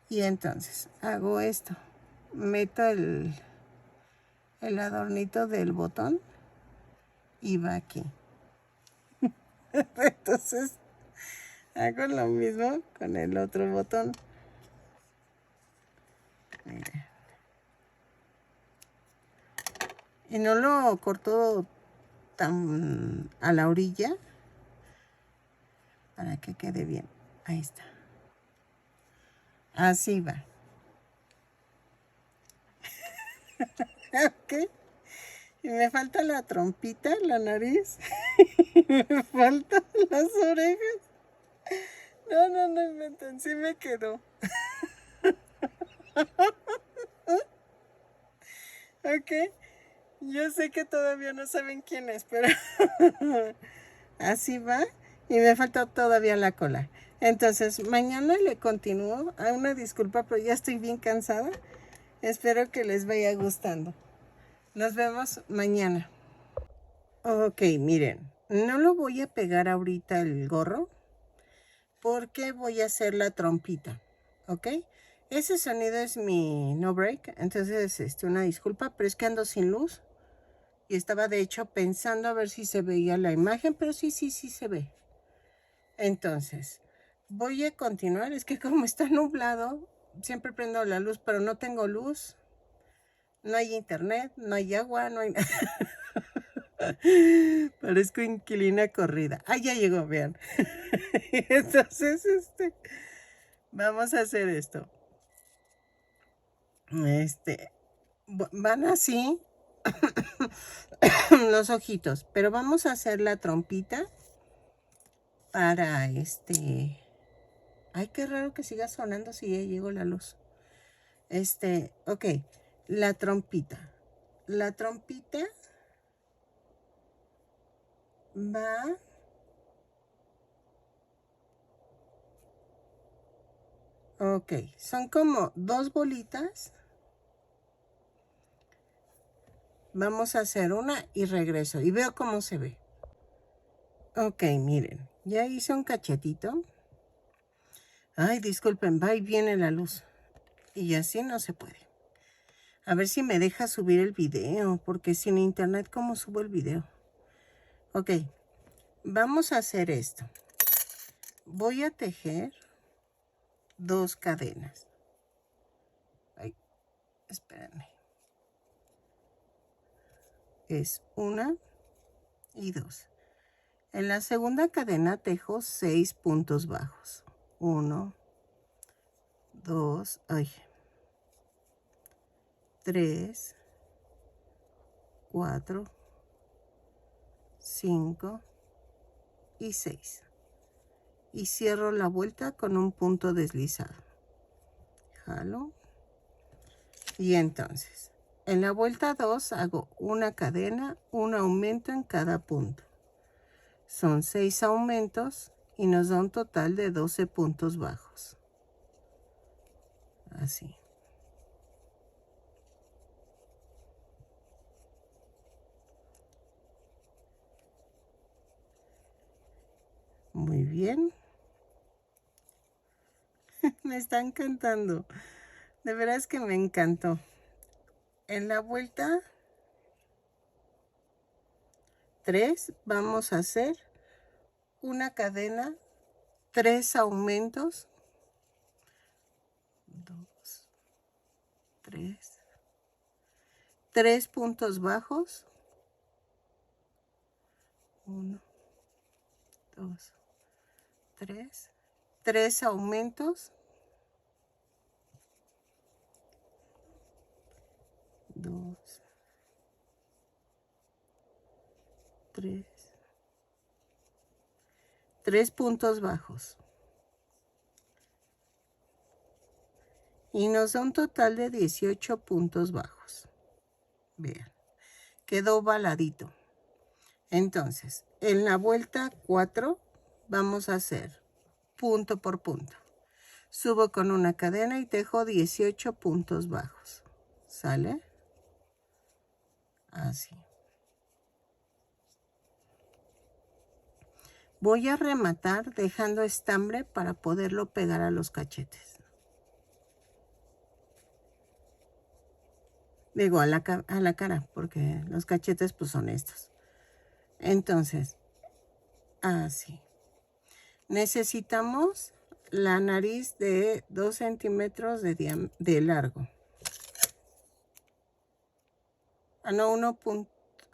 Y entonces hago esto. Meto el adornito del botón y va aquí. Entonces hago lo mismo con el otro botón. Mira. Y no lo corto tan a la orilla para que quede bien. Ahí está. Así va. Ok. Y me falta la trompita, la nariz. Me faltan las orejas. No inventen, sí me quedó. Ok. Yo sé que todavía no saben quién es, pero así va. Y me falta todavía la cola. Entonces, mañana le continúo. Una disculpa, pero ya estoy bien cansada. Espero que les vaya gustando. Nos vemos mañana. Ok, miren. No lo voy a pegar ahorita el gorro porque voy a hacer la trompita. ¿Ok? Ese sonido es mi no break. Entonces, una disculpa, pero es que ando sin luz. Y estaba de hecho pensando a ver si se veía la imagen, pero sí se ve. Entonces, voy a continuar. Es que como está nublado, siempre prendo la luz, pero no tengo luz. No hay internet, no hay agua, no hay nada. Parezco inquilina corrida. Ah, ya llegó, vean. Entonces, vamos a hacer esto. Van así los ojitos, pero vamos a hacer la trompita para Ay, qué raro que siga sonando si ya llegó la luz. Ok, la trompita. La trompita va... Ok, son como 2 bolitas. Vamos a hacer una y regreso y veo cómo se ve. Ok, miren, ya hice un cachetito. Ay, disculpen, va y viene la luz. Y así no se puede. A ver si me deja subir el video, porque sin internet, ¿cómo subo el video? Ok, vamos a hacer esto. Voy a tejer 2 cadenas. Ay, espérenme. Es 1 y 2. En la segunda cadena tejo 6 puntos bajos. 1, 2, ay, 3, 4, 5 y 6. Y cierro la vuelta con un punto deslizado. Jalo. Y entonces, en la vuelta 2 hago una cadena, un aumento en cada punto. Son 6 aumentos y nos da un total de 12 puntos bajos. Así. Muy bien. Me está encantando. De veras que me encantó. En la vuelta 3 vamos a hacer una cadena, 3 aumentos, 2, 3, 3 puntos bajos, 1, 2, 3, 3 aumentos, 2, 3, 3 puntos bajos. Y nos da un total de 18 puntos bajos. Vean, quedó ovaladito. Entonces, en la vuelta 4 vamos a hacer punto por punto. Subo con una cadena y tejo 18 puntos bajos. ¿Sale? Así. Voy a rematar dejando estambre para poderlo pegar a los cachetes. Digo, a la cara, porque los cachetes pues son estos. Entonces, así. Necesitamos la nariz de 2 centímetros de largo. Ah, no, 1.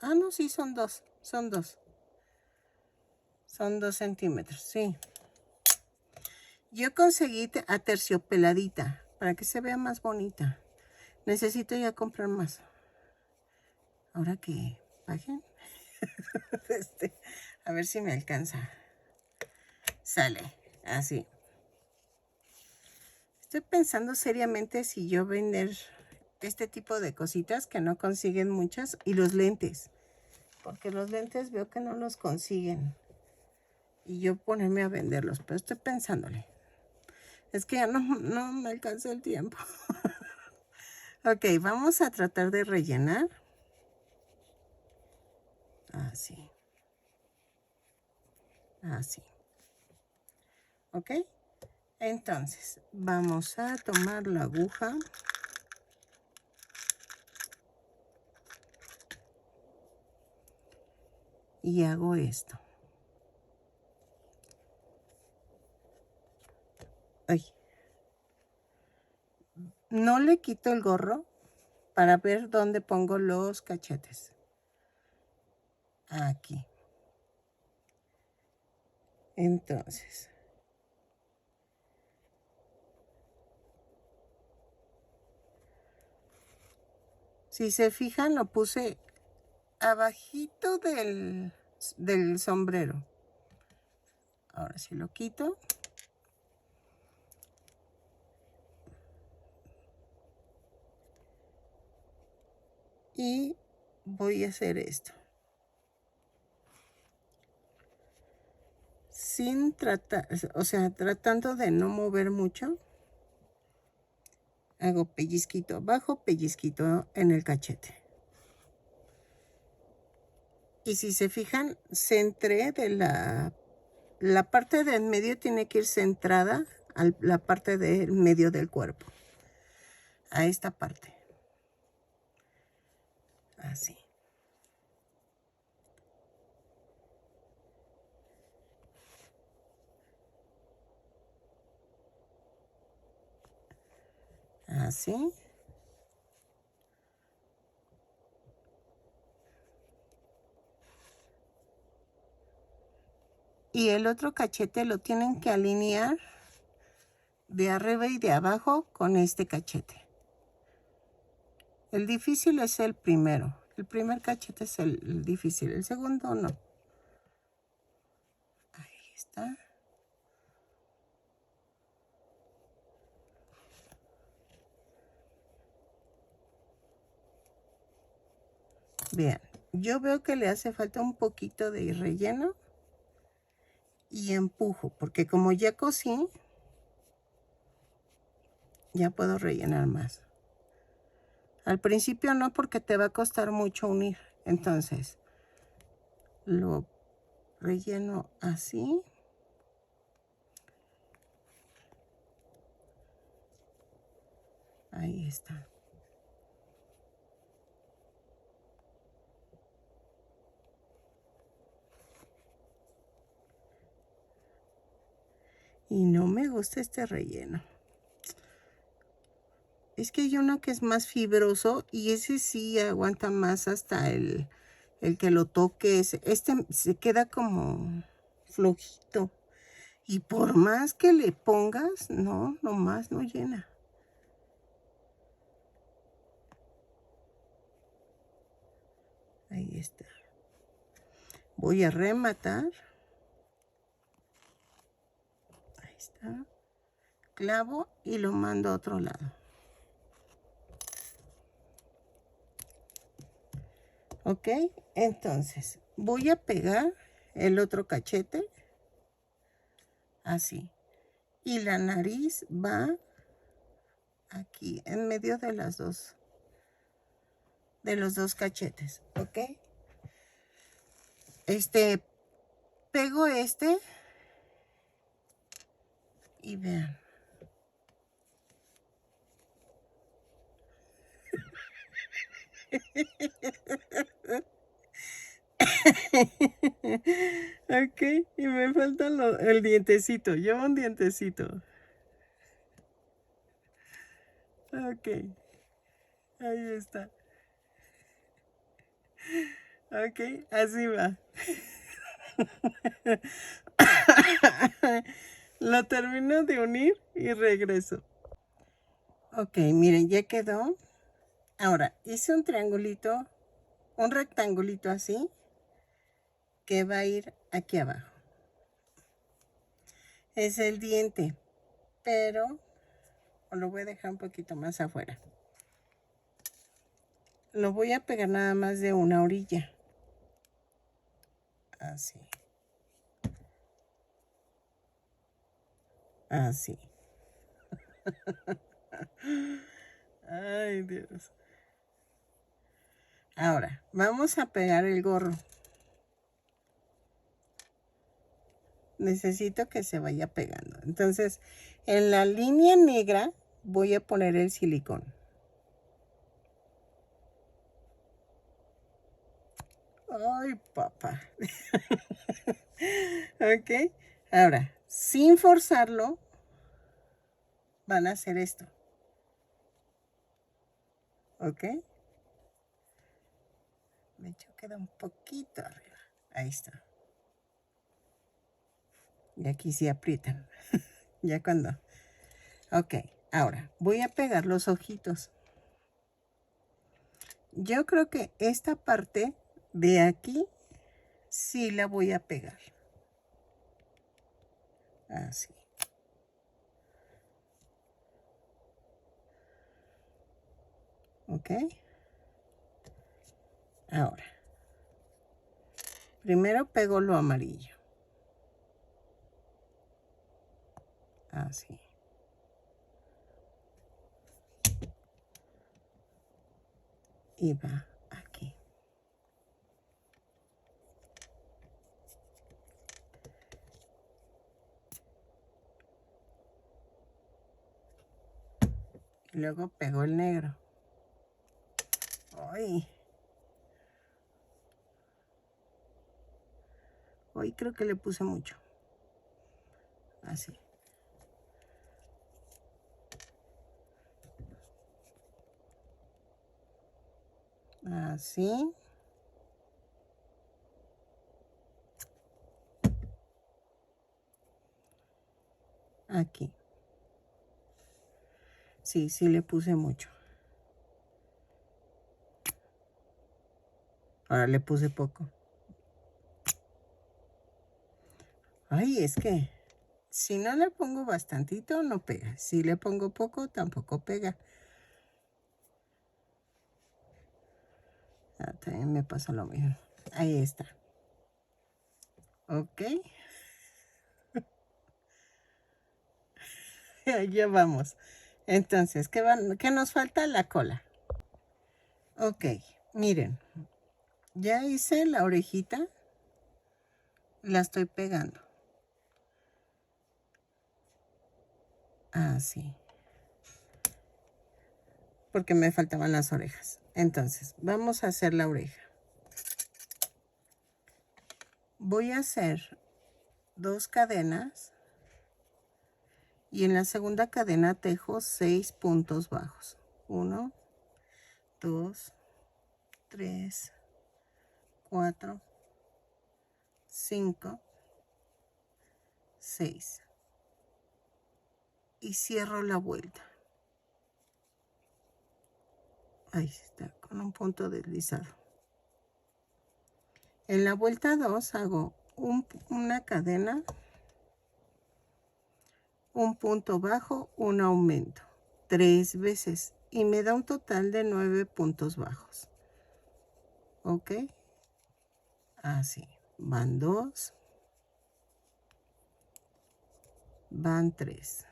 Ah, no, sí, son 2. Son 2. Son 2 centímetros, sí. Yo conseguí aterciopeladita para que se vea más bonita. Necesito ya comprar más. Ahora que bajen. A ver si me alcanza. Sale, así. Estoy pensando seriamente si yo vender este tipo de cositas que no consiguen muchas. Y los lentes. Porque los lentes veo que no los consiguen. Y yo ponerme a venderlos. Pero estoy pensándole. Es que ya no me alcanza el tiempo. Ok, vamos a tratar de rellenar. Así. Así. Ok. Entonces, vamos a tomar la aguja. y hago esto. Ay. No le quito el gorro para ver dónde pongo los cachetes. Aquí. Entonces. Si se fijan, lo puse abajito del sombrero. Ahora sí lo quito. Y voy a hacer esto. Sin tratar, o sea, tratando de no mover mucho. Hago pellizquito abajo, pellizquito en el cachete. Y si se fijan, centré de la parte de en medio tiene que ir centrada a la parte del medio del cuerpo. A esta parte. Así. Así. Y el otro cachete lo tienen que alinear de arriba y de abajo con este cachete. El difícil es el primero. El primer cachete es el difícil. El segundo no. Ahí está. Vean, yo veo que le hace falta un poquito de relleno. Y empujo, porque como ya cosí, ya puedo rellenar más. Al principio no, porque te va a costar mucho unir. Entonces, lo relleno así. Ahí está. Y no me gusta este relleno. Es que hay uno que es más fibroso y ese sí aguanta más hasta el que lo toques. Este se queda como flojito. Y por más que le pongas, no, nomás no llena. Ahí está. Voy a rematar. Ahí está. Clavo y lo mando a otro lado. Ok, entonces voy a pegar el otro cachete. Así. Y la nariz va aquí, en medio de las dos. De los dos cachetes, ¿ok? Pego y vean. Ok, y me falta el dientecito. Lleva un dientecito. Ok, ahí está. Ok, así va. Lo termino de unir y regreso. Ok, miren, ya quedó. Ahora, hice un triangulito, un rectangulito así, que va a ir aquí abajo. Es el diente, pero lo voy a dejar un poquito más afuera. Lo voy a pegar nada más de una orilla. Así. Así. Ay, Dios. Ahora, vamos a pegar el gorro. Necesito que se vaya pegando. Entonces, en la línea negra voy a poner el silicón. Ay, papá. Ok. Ahora, sin forzarlo, van a hacer esto. Ok. De hecho, queda un poquito arriba. Ahí está. Y aquí sí aprietan. Ya cuando. Ok. Ahora, voy a pegar los ojitos. Yo creo que esta parte de aquí sí la voy a pegar. Así. Ok. Ahora. Primero pego lo amarillo. Así. Y va aquí. Y luego pego el negro. Ay. Hoy creo que le puse mucho. Así. Así. Aquí. Sí, sí le puse mucho. Ahora le puse poco. Ay, es que si no le pongo bastantito, no pega. Si le pongo poco, tampoco pega. Ah, también me pasa lo mismo. Ahí está. Ok. Ya vamos. Entonces, ¿qué nos falta? La cola. Ok, miren. Ya hice la orejita. La estoy pegando. Así. Porque me faltaban las orejas. Entonces, vamos a hacer la oreja. Voy a hacer 2 cadenas. Y en la segunda cadena tejo 6 puntos bajos. 1, 2, 3, 4, 5, 6. Y cierro la vuelta. Ahí está, con un punto deslizado. En la vuelta 2 hago una cadena, un punto bajo, un aumento, 3 veces. Y me da un total de 9 puntos bajos. ¿Ok? Así. Van 2. Van 3.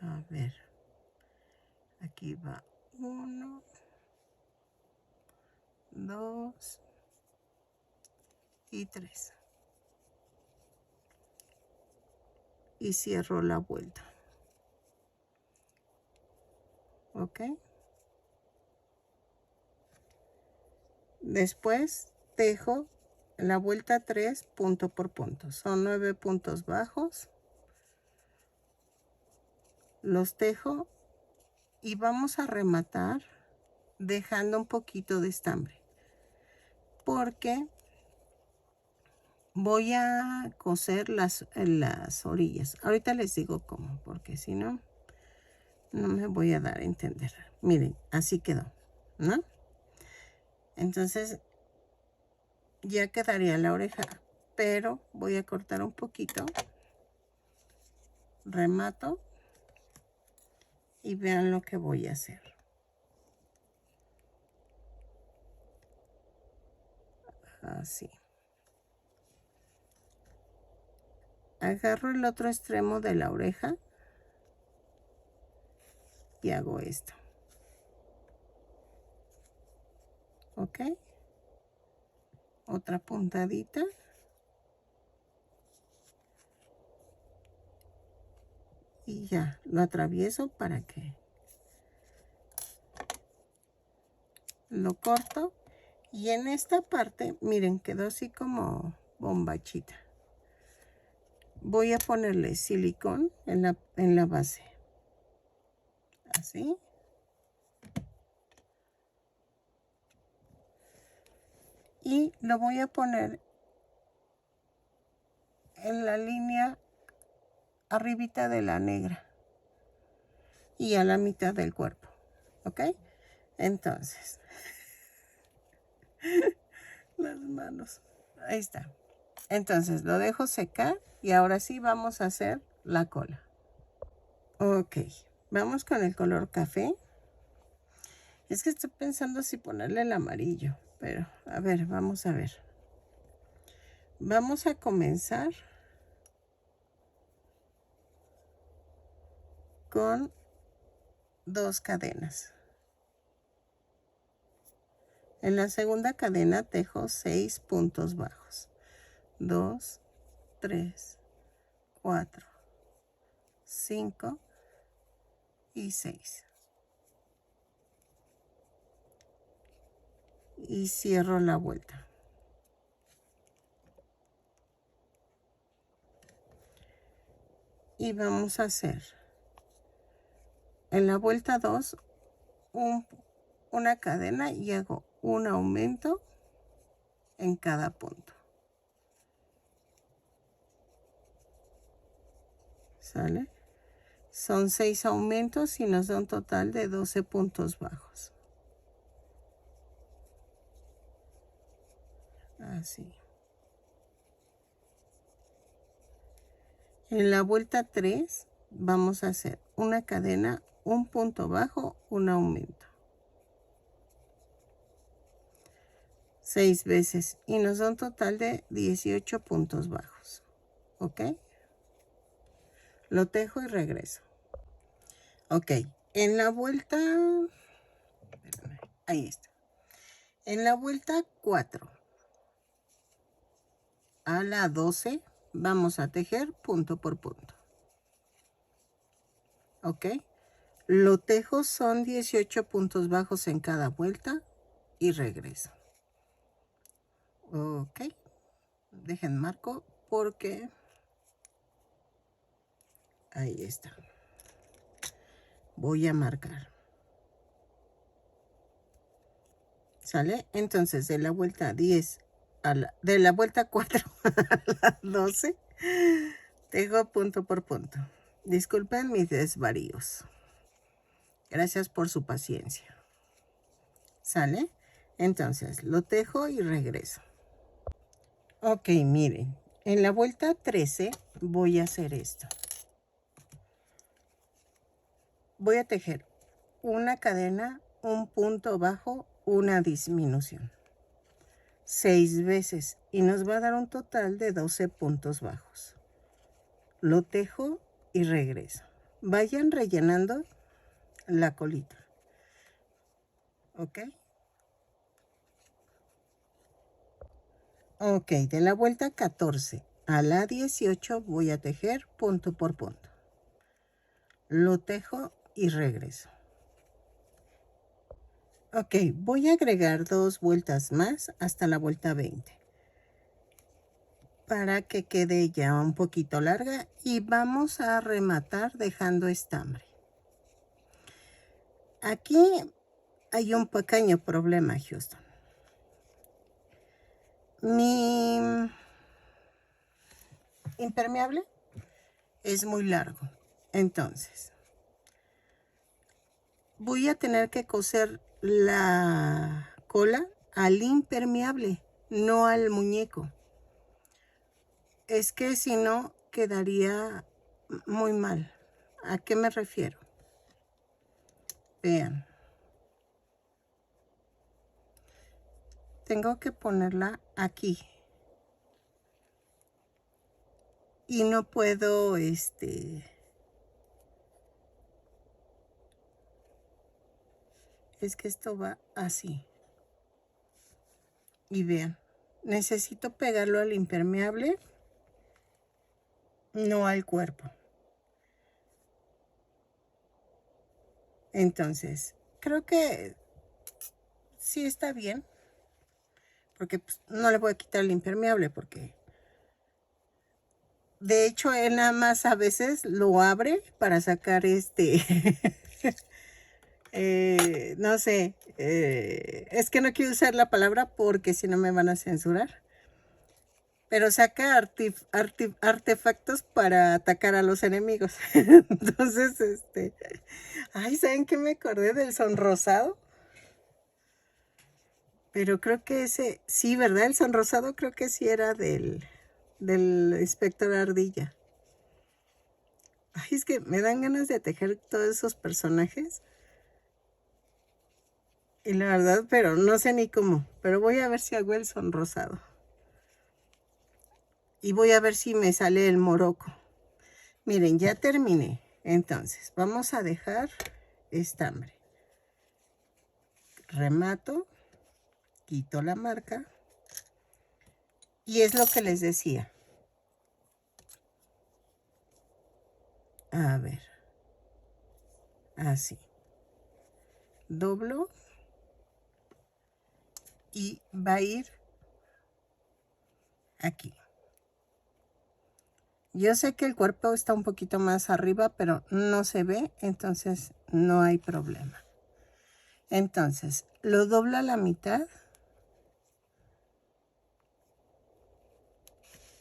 A ver. Aquí va 1, 2 y 3. Y cierro la vuelta. ¿Ok? Después tejo la vuelta 3 punto por punto. Son 9 puntos bajos. Los tejo y vamos a rematar dejando un poquito de estambre. Porque voy a coser las orillas. Ahorita les digo cómo, porque si no, no me voy a dar a entender. Miren, así quedó, ¿no? Entonces, ya quedaría la oreja, pero voy a cortar un poquito. Remato. Y vean lo que voy a hacer. Así. Agarro el otro extremo de la oreja y hago esto. ¿Ok? Otra puntadita. Y ya, lo atravieso para que lo corto y en esta parte, miren, quedó así como bombachita. Voy a ponerle silicón en la base. Así. Y lo voy a poner en la línea arribita de la negra y a la mitad del cuerpo, ¿ok? Entonces, las manos, ahí está. Entonces lo dejo secar y ahora sí vamos a hacer la cola. Ok, vamos con el color café. Es que estoy pensando si ponerle el amarillo, pero a ver, vamos a ver. Vamos a comenzar con 2 cadenas. En la segunda cadena tejo 6 puntos bajos. 2, 3, 4, 5 y 6. Y cierro la vuelta. Y vamos a hacer en la vuelta 2 una cadena y hago un aumento en cada punto. ¿Sale? Son 6 aumentos y nos da un total de 12 puntos bajos. Así. En la vuelta 3 vamos a hacer una cadena, un punto bajo, un aumento. 6 veces y nos da un total de 18 puntos bajos. ¿Ok? Lo tejo y regreso. Ok, en la vuelta, ahí está. En la vuelta 4 a la 12 vamos a tejer punto por punto. Ok, lo tejo, son 18 puntos bajos en cada vuelta y regreso. Ok, dejen marco porque ahí está. Voy a marcar. ¿Sale? Entonces de la vuelta 10 de la vuelta 4 a la 12 tejo punto por punto. Disculpen mis desvaríos. Gracias por su paciencia. ¿Sale? Entonces lo tejo y regreso. Ok, miren. En la vuelta 13 voy a hacer esto. Voy a tejer una cadena, un punto bajo, una disminución. 6 veces y nos va a dar un total de 12 puntos bajos. Lo tejo y regreso. Vayan rellenando la colita. ¿Ok? Ok, de la vuelta 14 a la 18 voy a tejer punto por punto. Lo tejo y regreso. Ok, voy a agregar 2 vueltas más hasta la vuelta 20. Para que quede ya un poquito larga y vamos a rematar dejando estambre. Aquí hay un pequeño problema, Houston. Mi impermeable es muy largo, entonces voy a tener que coser la cola al impermeable, no al muñeco. Es que si no quedaría muy mal. ¿A qué me refiero? Vean. Tengo que ponerla aquí. Y no puedo, es que esto va así. Y vean, necesito pegarlo al impermeable, no al cuerpo. Entonces, creo que sí está bien. Porque pues, no le voy a quitar el impermeable porque... De hecho, él nada más a veces lo abre para sacar no sé, es que no quiero usar la palabra porque si no me van a censurar. Pero saca artefactos para atacar a los enemigos. Entonces, ay, ¿saben qué me acordé del sonrosado? Pero creo que ese, sí, ¿verdad? El sonrosado creo que sí era del Inspector Ardilla. Ay, es que me dan ganas de tejer todos esos personajes. Y la verdad, pero no sé ni cómo. Pero voy a ver si hago el sonrosado. Y voy a ver si me sale el moroco. Miren, ya terminé. Entonces, vamos a dejar estambre. Remato. Quito la marca. Y es lo que les decía. A ver. Así. Doblo. Y va a ir aquí. Yo sé que el cuerpo está un poquito más arriba, pero no se ve, entonces no hay problema. Entonces, lo doblo a la mitad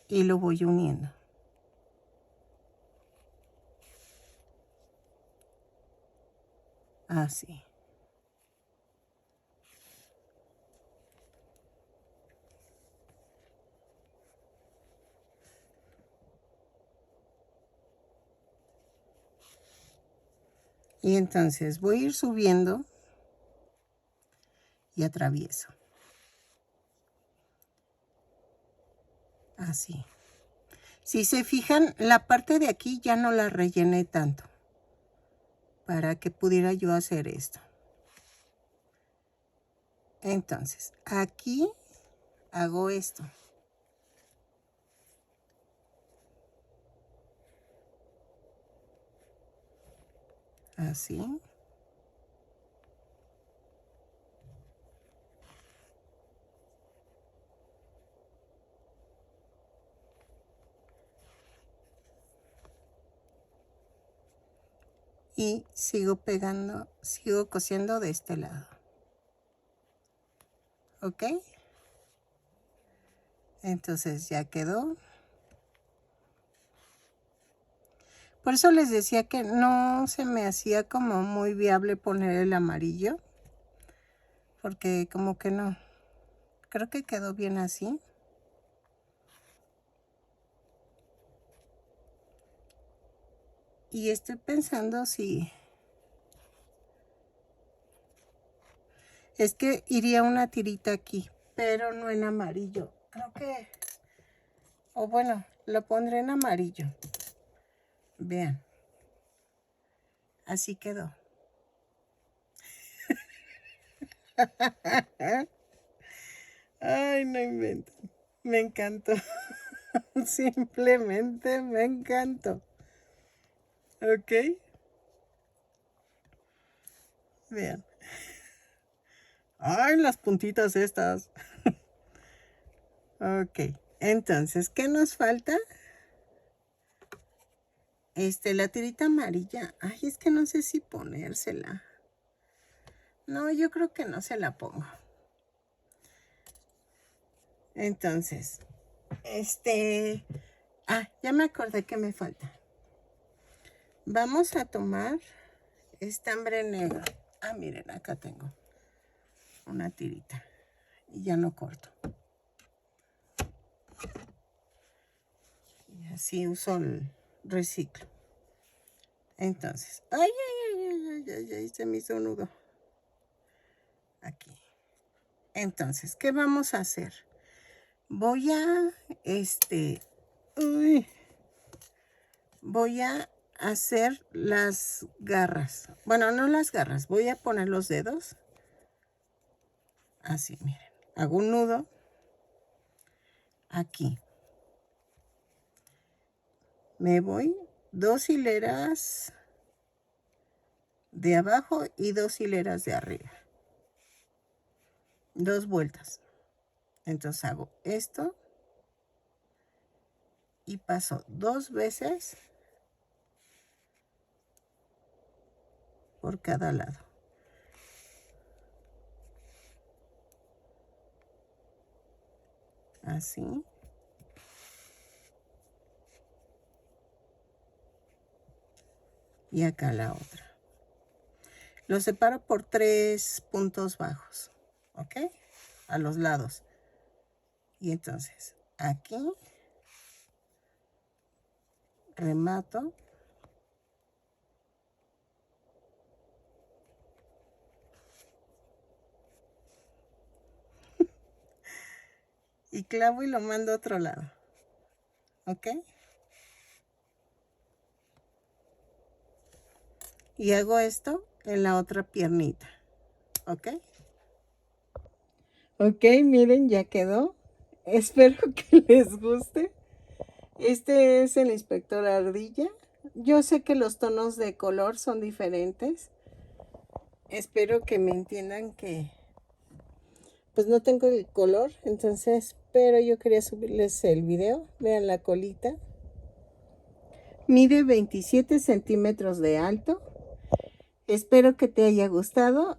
y lo voy uniendo. Así. Y entonces voy a ir subiendo y atravieso. Así. Si se fijan, la parte de aquí ya no la rellené tanto para que pudiera yo hacer esto. Entonces, aquí hago esto. Así. Y sigo pegando, sigo cosiendo de este lado. ¿Ok? Entonces ya quedó. Por eso les decía que no se me hacía como muy viable poner el amarillo. Porque como que no. Creo que quedó bien así. Y estoy pensando si... Es que iría una tirita aquí, pero no en amarillo. Creo que... O bueno, lo pondré en amarillo. Vean. Así quedó. Ay, no invento. Me encantó. Simplemente me encantó. ¿Ok? Vean. Ay, las puntitas estas. Ok. Entonces, ¿qué nos falta? La tirita amarilla. Ay, es que no sé si ponérsela. No, yo creo que no se la pongo. Entonces, ya me acordé que me falta. Vamos a tomar estambre negro. Ah, miren, acá tengo una tirita. Y ya no corto. Y así uso el reciclo. Entonces, ay, se me hizo un nudo. Aquí. Entonces, ¿qué vamos a hacer? Voy a, voy a hacer las garras. Bueno, no las garras, voy a poner los dedos. Así, miren. Hago un nudo aquí. Me voy 2 hileras de abajo y 2 hileras de arriba. 2 vueltas. Entonces hago esto y paso 2 veces por cada lado. Así. Y acá la otra. Lo separo por 3 puntos bajos, ¿ok? A los lados. Y entonces aquí remato. Y clavo y lo mando a otro lado, ¿ok? Y hago esto en la otra piernita, ¿ok? Ok, miren, ya quedó. Espero que les guste. Este es el inspector ardilla. Yo sé que los tonos de color son diferentes. Espero que me entiendan que pues no tengo el color, entonces, pero yo quería subirles el video. Vean la colita. Mide 27 centímetros de alto. Espero que te haya gustado.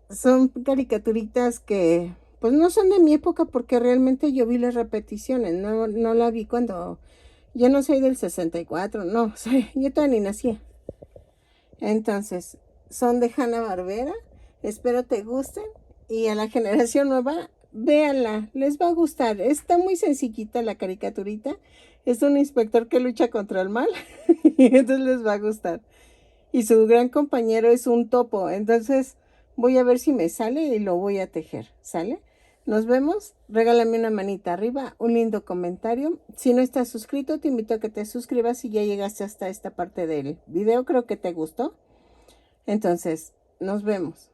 Son caricaturitas que pues no son de mi época porque realmente yo vi las repeticiones, no la vi cuando... Yo no soy del 64, no, yo todavía ni nacía. Entonces, son de Hanna-Barbera. Espero te gusten. Y a la generación nueva, véanla, les va a gustar. Está muy sencillita la caricaturita. Es un inspector que lucha contra el mal. Y entonces les va a gustar. Y su gran compañero es un topo. Entonces, voy a ver si me sale y lo voy a tejer. ¿Sale? Nos vemos. Regálame una manita arriba, un lindo comentario. Si no estás suscrito, te invito a que te suscribas si ya llegaste hasta esta parte del video. Creo que te gustó. Entonces, nos vemos.